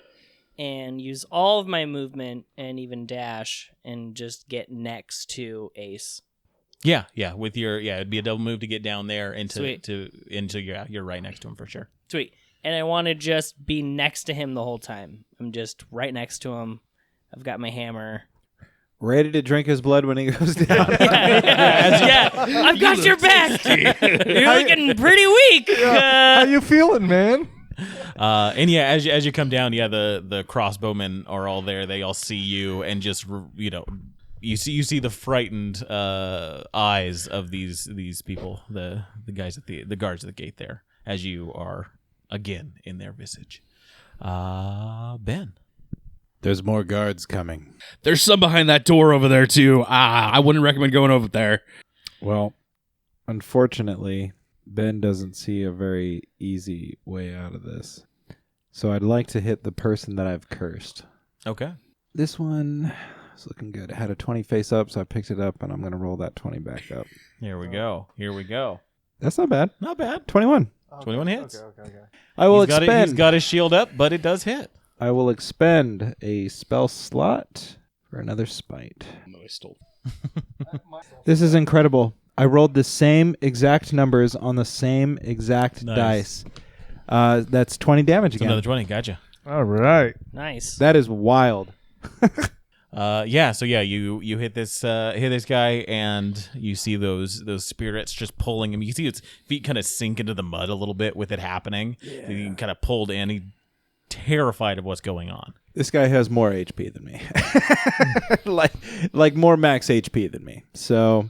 and use all of my movement and even dash and just get next to Ace. Yeah. With your it'd be a double move to get down there into Sweet. You're right next to him for sure. Sweet. And I want to just be next to him the whole time. I'm just right next to him. I've got my hammer. Ready to drink his blood when he goes down. Yeah, I've got your back. You're looking pretty weak. How you feeling, man? And yeah, as you come down, the crossbowmen are all there. They all see you, and just you see the frightened eyes of these people, the guys at the guards at the gate there, as you are again in their visage. Ben. There's more guards coming. There's some behind that door over there, too. I wouldn't recommend going over there. Well, unfortunately, Ben doesn't see a very easy way out of this. So I'd like to hit the person that I've cursed. Okay. This one is looking good. It had a 20 face up, so I picked it up, and I'm going to roll that 20 back up. Here we go. That's not bad. Not bad. 21. 21 hits. Okay. I will He's expend. got his shield up, but it does hit. I will expend a spell slot for another spite. No, I stole. This is incredible. I rolled the same exact numbers on the same exact Nice. dice. That's 20 damage It's again. another 20. Gotcha. All right. Nice. That is wild. You hit this guy, and you see those spirits just pulling him. You see its feet kind of sink into the mud a little bit with it happening. Yeah. You kind of pulled in. He's terrified of what's going on. This guy has more HP than me. like more max HP than me. So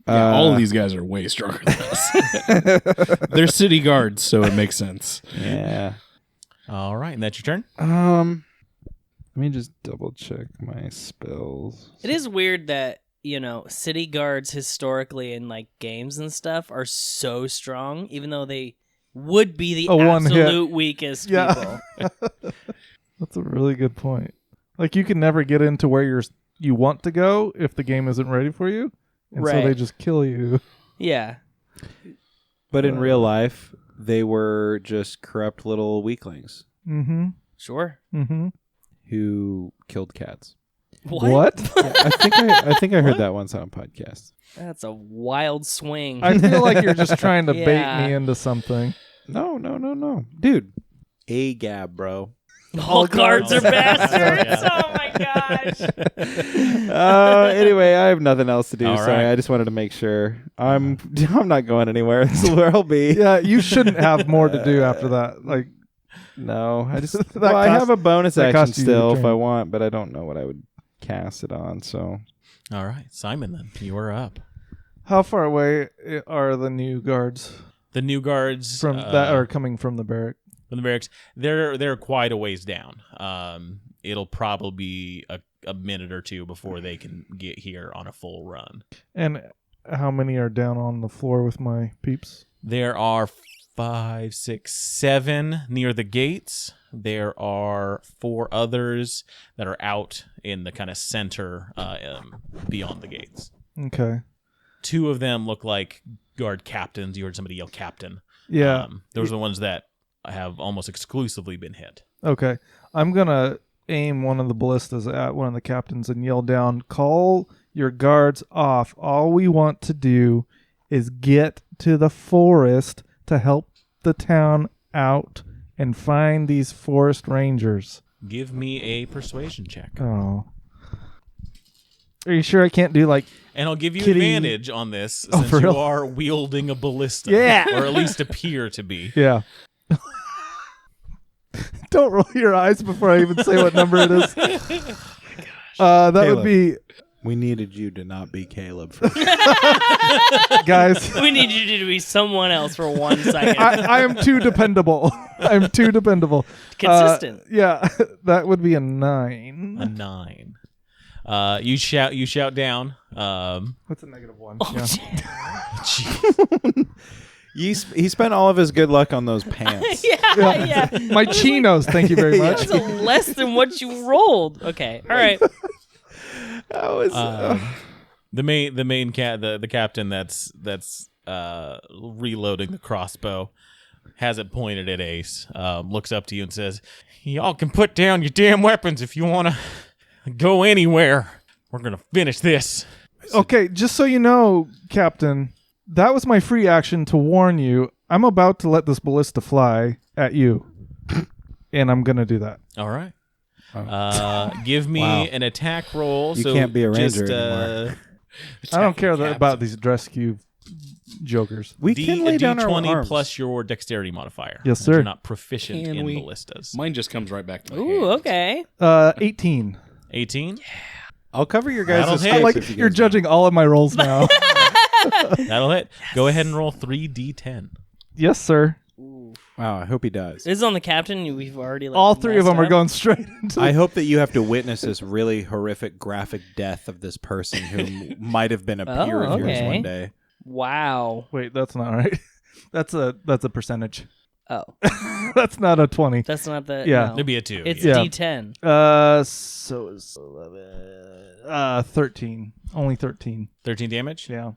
Yeah, all of these guys are way stronger than us. They're city guards, so it makes sense. Yeah. All right, and that's your turn. Let me just double check my spells. It is weird that, city guards historically in like games and stuff are so strong, even though they would be the absolute weakest people. That's a really good point. Like, you can never get into where you want to go if the game isn't ready for you. And so they just kill you. Yeah. But in real life, they were just corrupt little weaklings. Mm-hmm. Sure. Mm-hmm. Who killed cats. What? Yeah, I think I heard that once on a podcast. That's a wild swing. I feel like you're just trying to bait me into something. No. Dude. A-gab, bro. All guards are bastards. Oh my gosh. Anyway, I have nothing else to do. All Sorry, right. I just wanted to make sure. I'm not going anywhere. This is where I'll be. Yeah, you shouldn't have more to do after that. Like, No, I just That I have a bonus that action costs you still your if turn. I want, but I don't know what I would cast it on. So All right, Simon, then you are up. how far away are the new guards The new guards from that are coming from the barrack? from the barracks. They're quite a ways down. It'll probably be a minute or two before they can get here on a full run. And how many are down on the floor with my peeps? There are 5, 6, 7 near the gates. There are 4 others that are out in the kind of center beyond the gates. Okay. 2 of them look like guard captains. You heard somebody yell captain. Yeah. Those are the ones that have almost exclusively been hit. Okay. I'm going to aim one of the ballistas at one of the captains and yell down, "Call your guards off. All we want to do is get to the forest to help the town out and find these forest rangers." Give me a persuasion check. Oh. Are you sure I can't do like... And I'll give you Kitty- advantage on this Oh, since for you real? are wielding a ballista. Yeah. Or at least appear to be. Yeah. Don't roll your eyes before I even say what number it is. That Caleb. would be... we needed you to not be Caleb. For Guys, We need you to be someone else for 1 second. I am too dependable. I'm too dependable. Consistent. Yeah, that would be a 9. A 9. You shout down. What's a -1? he spent all of his good luck on those pants. Yeah. My chinos, thank you very much. That's less than what you rolled. Okay. All right. That was The captain that's reloading the crossbow has it pointed at Ace. Looks up to you and says, "Y'all can put down your damn weapons if you want to go anywhere. We're gonna finish this." Okay, just so you know, Captain, that was my free action to warn you. I'm about to let this ballista fly at you, and I'm gonna do that. All right. Give me an attack roll. You so can't be a ranger just, anymore. I don't care about these dress cube jokers. We can lay down our D20 arms. plus your dexterity modifier. Yes, as sir. You're not proficient Can in we? ballistas. Mine just comes right back to my Ooh, hand. okay. 18. 18. I'll cover your guys' That'll escapes hit. Like if you you're guys judging all of my rolls now. That'll hit. Go ahead and roll 3d10. Yes, sir. want. Wow, I hope he does. This is on the captain. We've already All three of them are messed up. going straight into. I hope that you have to witness this really horrific graphic death of this person who might have been a peer of yours okay. one day. Wow. Wait, that's not right. That's a percentage. Oh, That's not a 20. that's not the. Yeah. no. It'd be a 2. It's Yeah. D10. So it's 11. 13. Only 13. 13 damage? Yeah.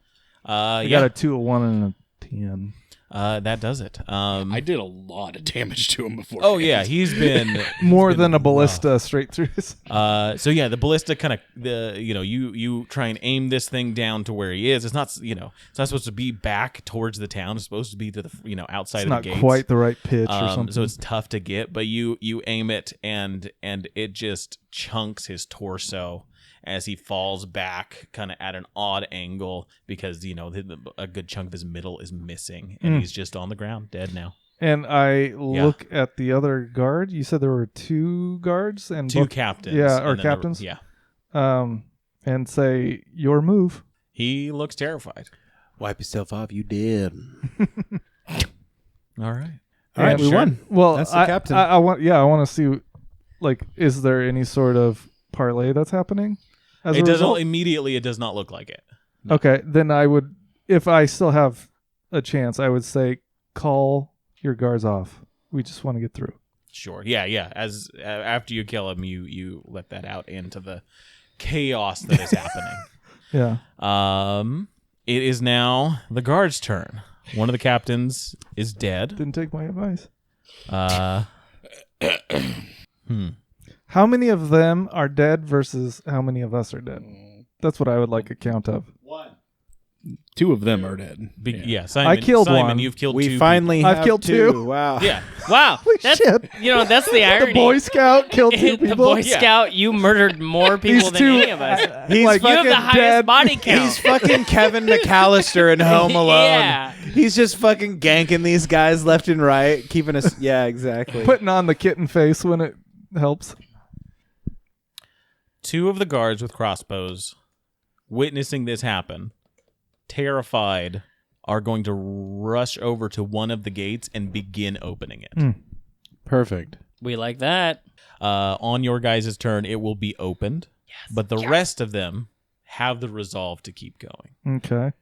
I got Yeah. a 2, a 1, and a 10. That does it. I did a lot of damage to him before. Oh, yeah. He's been... More been than a rough. ballista straight through his. So yeah, the ballista kind of you try and aim this thing down to where he is. It's not it's not supposed to be back towards the town. It's supposed to be to the outside It's of not the gates. quite the right pitch or something. So it's tough to get, but you aim it and it just chunks his torso as he falls back kind of at an odd angle because a good chunk of his middle is missing and he's just on the ground dead now. And I look at the other guard. You said there were 2 guards and 2 both- captains. Yeah, and or then captains. Yeah. And say your move. He looks terrified. Wipe yourself off, you did. All right. All right, we sure. won. Well, That's the I captain. I want to see, like, is there any sort of parlay that's happening? As It a doesn't result? immediately. It does not look like it. Okay, then I would, if I still have a chance, I would say call your guards off. We just want to get through. Sure. Yeah. As after you kill him, you let that out into the chaos that is happening. Yeah. It is now the guard's turn. One of the captains is dead. Didn't take my advice. How many of them are dead versus how many of us are dead? That's what I would like a count of. 2 of them are dead. Yeah, Simon. I killed Simon, one. You've killed We 2 finally I've have killed 2. 2. Wow. people. Yeah. Wow. That's shit. that's the irony. The Boy Scout killed 2 The people. Boy Scout, you murdered more people than 2 any of us. He's Like, You have fucking the highest dead. body count. He's fucking Kevin McAllister in Home Alone. Yeah. He's just fucking ganking these guys left and right, keeping us. Yeah, exactly. Putting on the kitten face when it helps. 2 of the guards with crossbows, witnessing this happen, terrified, are going to rush over to one of the gates and begin opening it. Perfect. We like that. On your guys' turn, it will be opened, but the rest of them have the resolve to keep going. Okay.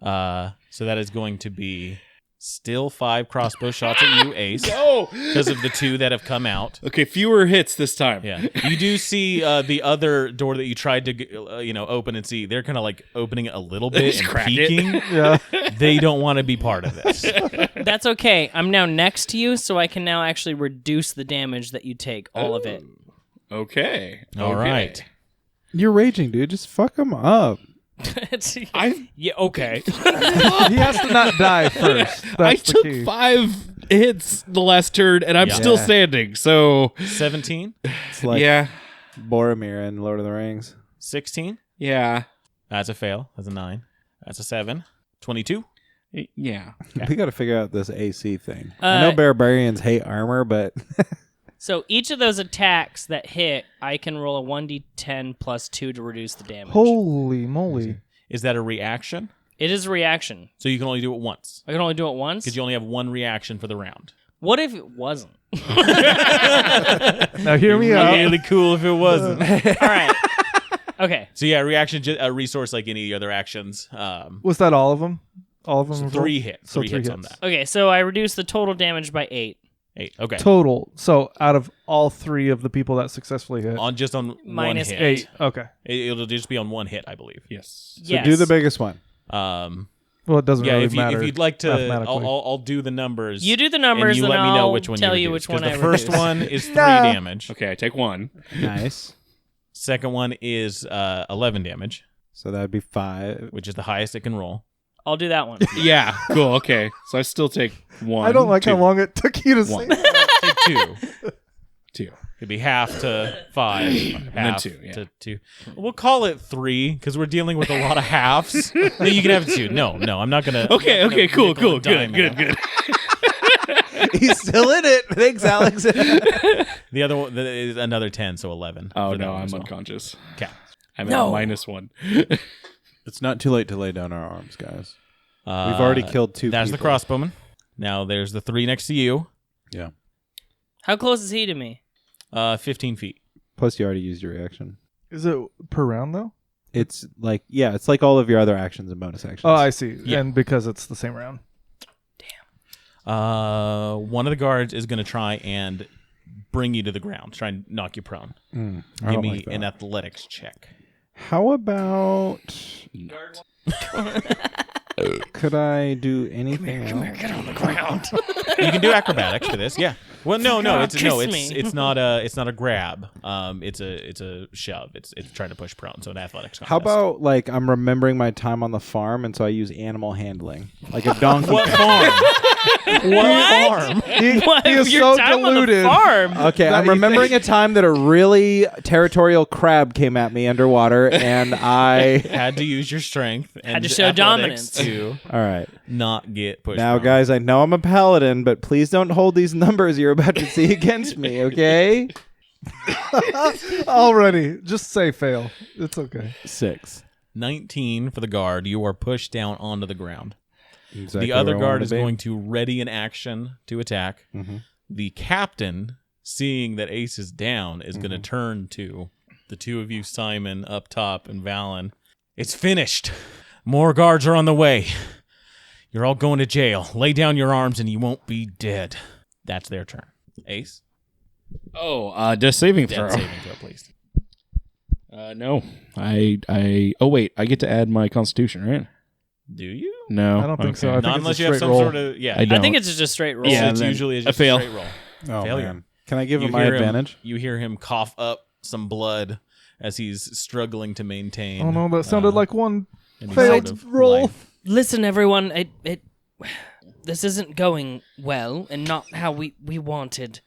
So that is going to be still 5 crossbow shots at you, Ace, because of the 2 that have come out. Okay, fewer hits this time. Yeah, you do see the other door that you tried to open and see. They're kind of like opening it a little bit Just and crack it. peeking. Yeah. They don't want to be part of this. That's okay. I'm now next to you, so I can now actually reduce the damage that you take, all of it. Okay. All right. You're raging, dude. Just fuck him up. Yeah, okay. He has to not die first. That's I the took key. 5 hits the last turn, and I'm Yeah. still standing. So 17, It's like yeah, Boromir in Lord of the Rings. 16. yeah, That's a fail. That's a 9. That's a 7. 22. yeah. We got to figure out this AC thing. I know Uh, barbarians hate armor, but So each of those attacks that hit, I can roll a 1d10 plus 2 to reduce the damage. Holy moly. Is that a reaction? It is a reaction. So you can only do it once I can only do it once. because you only have 1 reaction for the round. What if it wasn't? Now hear me out. Really cool if it wasn't. All right. Okay. So yeah, reaction, a resource like any other actions. Was that all of them? All of them? were 3 rolled? hits. So 3 3 hits on hits. that. Okay, so I reduced the total damage by 8. 8. Okay. total. So out of all 3 of the people that successfully hit, On Minus one hit. 8. Okay. It'll just be on one hit, I believe. Yes. So do the biggest one. Well, it doesn't really matter. If you'd like to, mathematically. I'll do the numbers. You do the numbers, and you and let me know I'll which one tell you you reduce, which one 'cause I the first reduce. one is 3 damage. Okay, I take 1. Nice. Second one is 11 damage, So that would be 5. which is the highest it can roll. I'll do that one. Yeah, cool. Okay, so I still take 1. I don't like 2, how long it took you to say 1. that. Take 2. 2. It'd be half to 5, half 2, yeah. to 2. We'll call it 3 because we're dealing with a lot of halves. No, you can have 2. No, I'm not gonna. Okay, cool, nickel and dime good. you. He's still in it. Thanks, Alex. The other one is another 10, so 11. Oh for that no, one I'm as well. unconscious. Okay. I'm No. at -1. It's not too late to lay down our arms, guys. We've already killed 2 That's the people. crossbowman. Now there's the 3 next to you. Yeah. How close is he to me? 15 feet. Plus, you already used your reaction. Is it per round though? It's like, yeah, it's like all of your other actions and bonus actions. Oh, I see. Yeah. And because it's the same round. One of the guards is going to try and bring you to the ground, try and knock you prone. I Give don't me like that. an athletics check. How about... Could I do anything else? Get on the ground. You can do acrobatics for this, yeah. Well, no, Kiss me. it's not a grab. It's a shove. It's trying to push prone. So an athletics contest. How about, like, I'm remembering my time on the farm, and so I use animal handling. Like a donkey. what farm? What farm? What? He is Your so time on the deluded. farm. Okay, I'm remembering a time that a really territorial crab came at me underwater, and I... Had to use your strength and Had to show athletics dominance. to All right. not get pushed. Now, prone. guys, I know I'm a paladin, but please don't hold these numbers you're about to see against me, okay? Already. Just say fail. It's okay. 6. 19 for the guard. You are pushed down onto the ground. Exactly The other where I guard wanted is to be. going to ready an action to attack. Mhm. The captain, seeing that Ace is down, is Mm-hmm. going to turn to the 2 of you, Simon, up top, and Valen. It's finished. More guards are on the way. You're all going to jail. Lay down your arms and you won't be dead. That's their turn. Ace, Oh, death saving throw. death saving throw, please. No, I. Oh wait, I get to add my Constitution, right? Do you? No, I don't think so. I think Not it's unless a you have straight some roll. sort of I don't. I think it's just a straight roll. Yeah, it's then usually a just fail. a straight roll. Oh, Failure. man. Can I give You him my hear advantage? You hear him cough up some blood as he's struggling to maintain. Oh no, that sounded like one any failed sort of roll. life. Listen, everyone, this isn't going well, and not how we wanted.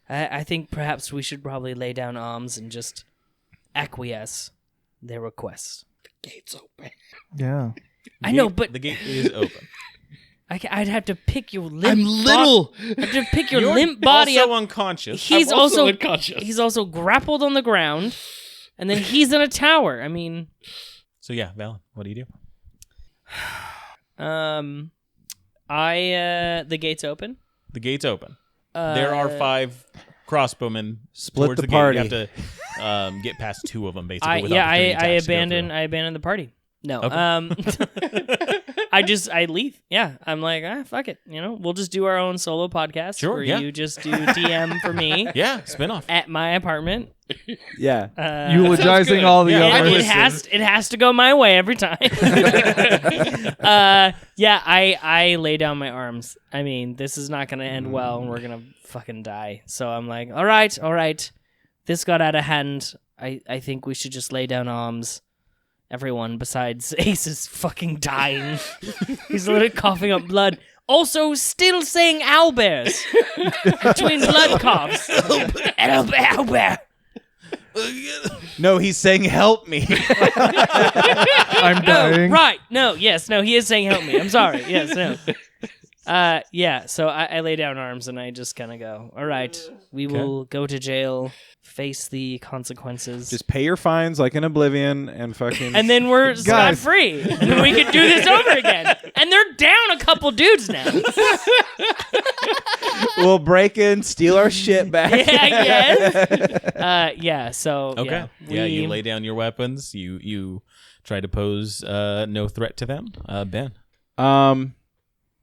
I think perhaps we should probably lay down arms and just acquiesce their request. Yeah. I know, but The gate is open. I'd have to pick your limp. I'm little. I'd have to pick your You're limp body also up. unconscious. He's I'm also also unconscious. he's also grappled on the ground, and then he's in a tower. I mean, So yeah, Valen, what do you do? the gate's open. The gate's open. There are 5 crossbowmen. Split towards the gate. party. You have to get past 2 of them basically. I with opportunity attacks to go abandon the party. No. Okay. I leave. Yeah. I'm like, fuck it. We'll just do our own solo podcast Sure, where yeah. you just do DM for me through. Yeah, spin-off. at my apartment. Yeah. Eulogizing all the Yeah, And others. it has to go my way every time. Yeah, I lay down my arms. I mean, this is not gonna end well, and we're gonna fucking die. So I'm like, all right. This got out of hand. I think we should just lay down arms. Everyone besides Ace is fucking dying. He's literally coughing up blood. Also, still saying owlbears between blood coughs. Owlbear. No, he's saying help me. I'm dying. Oh, right. No, yes. No, he is saying help me. I'm sorry. Yes, no. Yeah, so I lay down arms and I just kind of go, all right, we will go to jail, face the consequences. Just pay your fines like in Oblivion and fucking... and then we're scot-free. And then we can do this over again. And they're down a couple dudes now. we'll break in, steal our shit back. Yeah, so, Okay. yeah. You lay down your weapons. You try to pose no threat to them. Ben.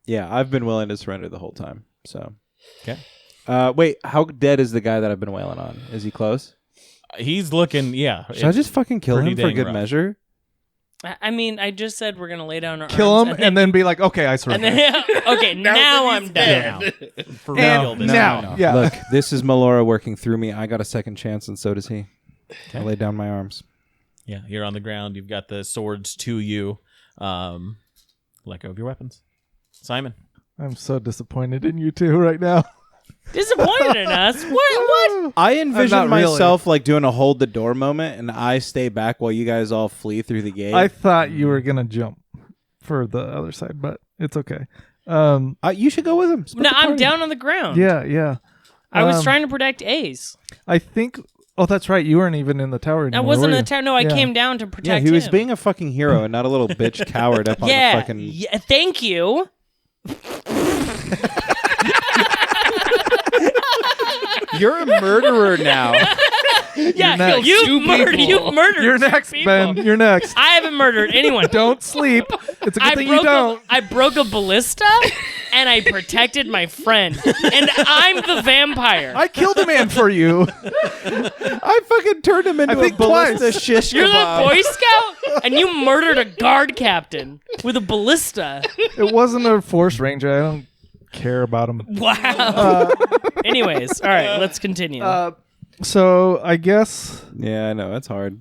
Yeah, I've been willing to surrender the whole time, so... Okay. Wait, how dead is the guy that I've been wailing on? Is he close? He's looking. Yeah. Should I just fucking kill pretty him for dang good rough. measure? I mean, I just said we're gonna lay down our Kill arms him and then be like, okay, I surrender. and then okay, now I'm done. For real. This now. time. Yeah. Look, this is Melora working through me. I got a second chance, and so does he. I lay down my arms. Yeah, you're on the ground. You've got the swords to you. Let go of your weapons. Simon. I'm so disappointed in you two right now. Disappointed in us? What? I envision not really. myself like doing a hold the door moment, and I stay back while you guys all flee through the gate. I thought you were gonna jump for the other side, but it's okay. You should go with him. Split No, the I'm party. down on the ground. Yeah. I was trying to protect Ace. I think. Oh, that's right. You weren't even in the tower I anymore. wasn't were in you? the tower. No, I Yeah. came down to protect Yeah, him. he was being a fucking hero and not a little bitch coward up on the fucking. Yeah, thank you. You're a murderer now. Yeah, next. you murdered. You're two next, people. Ben. You're next. I haven't murdered anyone. Don't sleep. It's a good thing you don't. I broke a ballista, and I protected my friend, and I'm the vampire. I killed a man for you. I fucking turned him into I think a ballista twice. shish You're the kebab. Boy Scout, and you murdered a guard captain with a ballista. It wasn't a force ranger. I don't care about him. Wow. Anyways, all right, let's continue. So I guess Yeah, I know it's hard.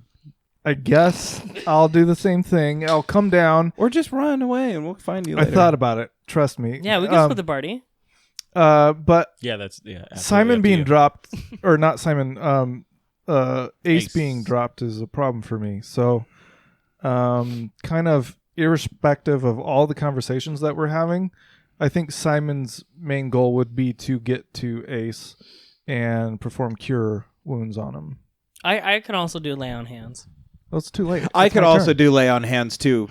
I'll do the same thing. I'll come down. Or just run away and we'll find you later. I thought about it. Trust me. yeah, we can split the party. But Yeah, that's absolutely Simon up to being you. dropped, or not Simon, Ace Ace. being dropped is a problem for me. So, kind of irrespective of all the conversations that we're having, I think Simon's main goal would be to get to Ace and perform cure wounds on him. I can also do lay on hands. Well, it's too late. I It's could my also turn. do lay on hands too.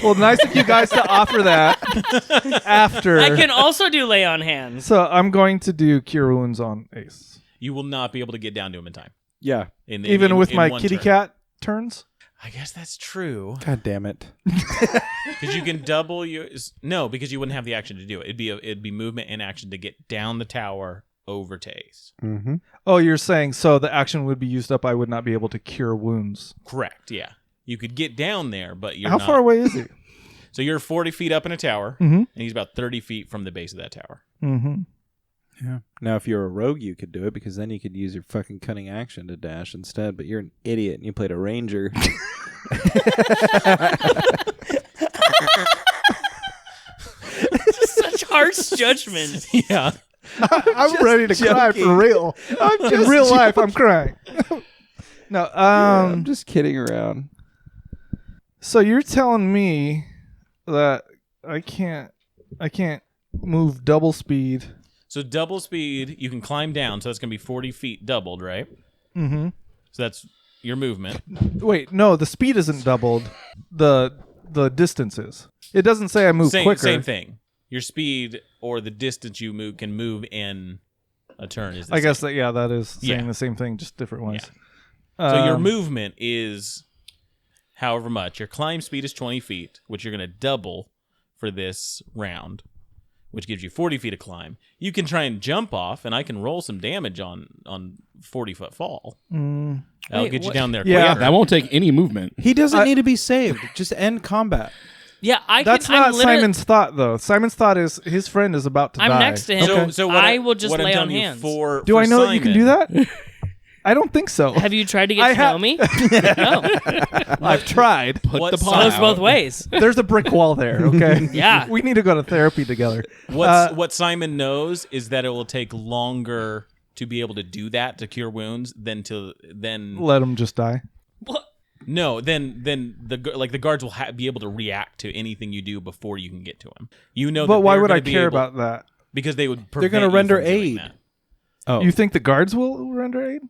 Well, nice of you guys to offer that after. I can also do lay on hands. So I'm going to do cure wounds on Ace, You will not be able to get down to him in time. Yeah. even with my one kitty turn. cat turns. I guess that's true. God damn it. Because you can double your because you wouldn't have the action to do it. It'd be movement and action to get down the tower over to Ace. Mm-hmm. Oh, you're saying so the action would be used up. I would not be able to cure wounds. Correct. Yeah, you could get down there, but you're How not. far away is he? So you're 40 feet up in a tower, Mm-hmm. and he's about 30 feet from the base of that tower. Mm-hmm. Yeah. Now, if you're a rogue, you could do it because then you could use your fucking cunning action to dash instead. But you're an idiot and you played a ranger. Such harsh judgment. Yeah. I'm ready to cry joking. for real. In real life, I'm crying. No, I'm just kidding around. so you're telling me that I can't move double speed. So double speed, you can climb down, so that's going to be 40 feet doubled, right? Mm-hmm. So that's your movement. Wait, no, the speed isn't doubled. The distance is. It doesn't say I move quicker. Same thing. Your speed or the distance you move can move in a turn. Is the I guess same. that is saying Yeah. the same thing, just different ways. So your movement is however much. Your climb speed is 20 feet, which you're going to double for this round, which gives you 40 feet of climb. You can try and jump off, and I can roll some damage on 40-foot fall. Mm. That'll Wait, get you what? down there Yeah, quicker. That won't take any movement. He doesn't need to be saved. Just end combat. Yeah, That's not Simon's thought, though. Simon's thought is his friend is about to die. I'm next to him. So what I will just what I'm lay on telling you hands. Do for I know that you can do Simon- that? I don't think so. Have you tried to get I to know have- me? No. I've tried. Put What the size- pot Goes out. both ways. There's a brick wall there, okay? Yeah. We need to go to therapy together. What Simon knows is that it will take longer to be able to do that to cure wounds than Let him just die. no then the guards will be able to react to anything you do before you can get to him. You know, But that why they're would I gonna be care able- about that? Because they would. They're prevent gonna you render from doing aid. that. Oh, You think the guards will render aid?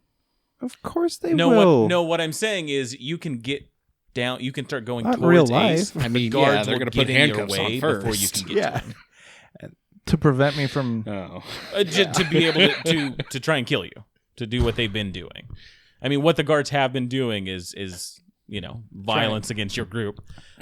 of course they No, will. what I'm saying is you can get down. You can start going Not in towards real Ace. life. I mean, the guards yeah, they're will gonna get put in your handcuffs on way first. before you can get Yeah. to him. To prevent me from... Oh. To be able to try and kill you, to do what they've been doing. I mean, what the guards have been doing is violence against your group.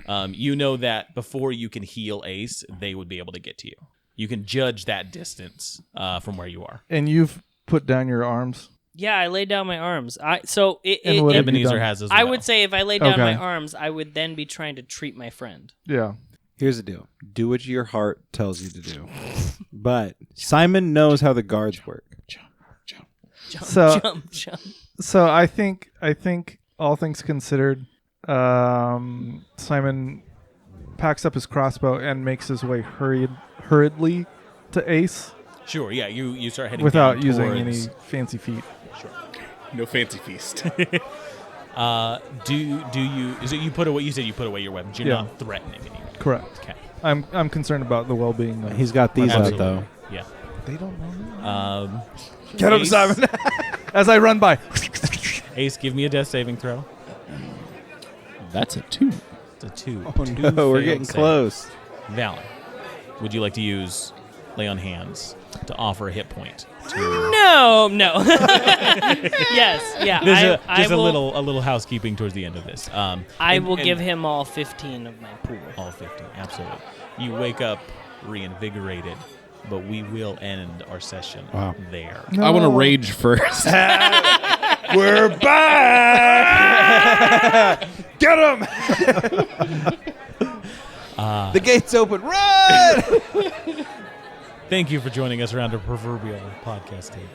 You know that before you can heal Ace, they would be able to get to you. You can judge that distance from where you are. And you've put down your arms. Yeah, I laid down my arms. And what have you Ebenezer done? has as well. I would say if I laid down Okay. my arms, I would then be trying to treat my friend. Yeah. Here's the deal. Do what your heart tells you to do. But Simon knows how the guards work. Jump, So- jump. So I think all things considered, Simon packs up his crossbow and makes his way hurriedly to Ace Sure, yeah, you start heading without down using towards... any fancy feet. No fancy feast. Do you... Is it you put away... You said you put away your weapons. You're Yeah. not threatening anyone. Correct. Okay. I'm concerned about the well-being of. He's got these out, Absolutely. though. Yeah. They don't know. Get him, Ace- Simon. As I run by. Ace, give me a death saving throw. That's a 2. It's a 2. Oh, Two no, we're failed getting saves. close. Valor, would you like to use Lay on Hands to offer a hit point? No. Yes, yeah. There's I a will, little housekeeping towards the end of this. I will give him all 15 of my pool. all 15. Absolutely. You wake up reinvigorated, but we will end our session there. I want to rage first. We're back! Get him! The gate's open. Run! Thank you for joining us around our proverbial podcast table.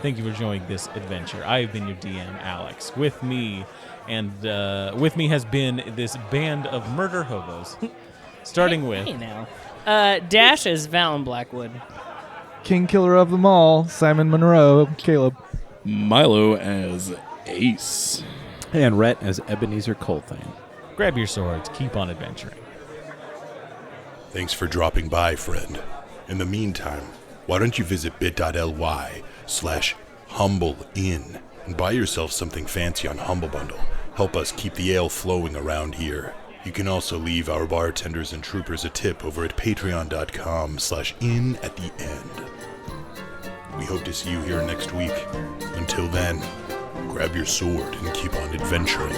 Thank you for joining this adventure. I've been your DM, Alex. With me has been this band of murder hobos. Starting with... Hey now. Dash is Valen Blackwood. King killer of them all, Simon Monroe, Caleb. Milo as Ace. And Rhett as Ebenezer Quilton. Grab your swords. Keep on adventuring. Thanks for dropping by, friend. In the meantime, why don't you visit bit.ly/humbleinn and buy yourself something fancy on Humble Bundle. Help us keep the ale flowing around here. You can also leave our bartenders and troopers a tip over at patreon.com/in at the end. We hope to see you here next week. Until then, grab your sword and keep on adventuring.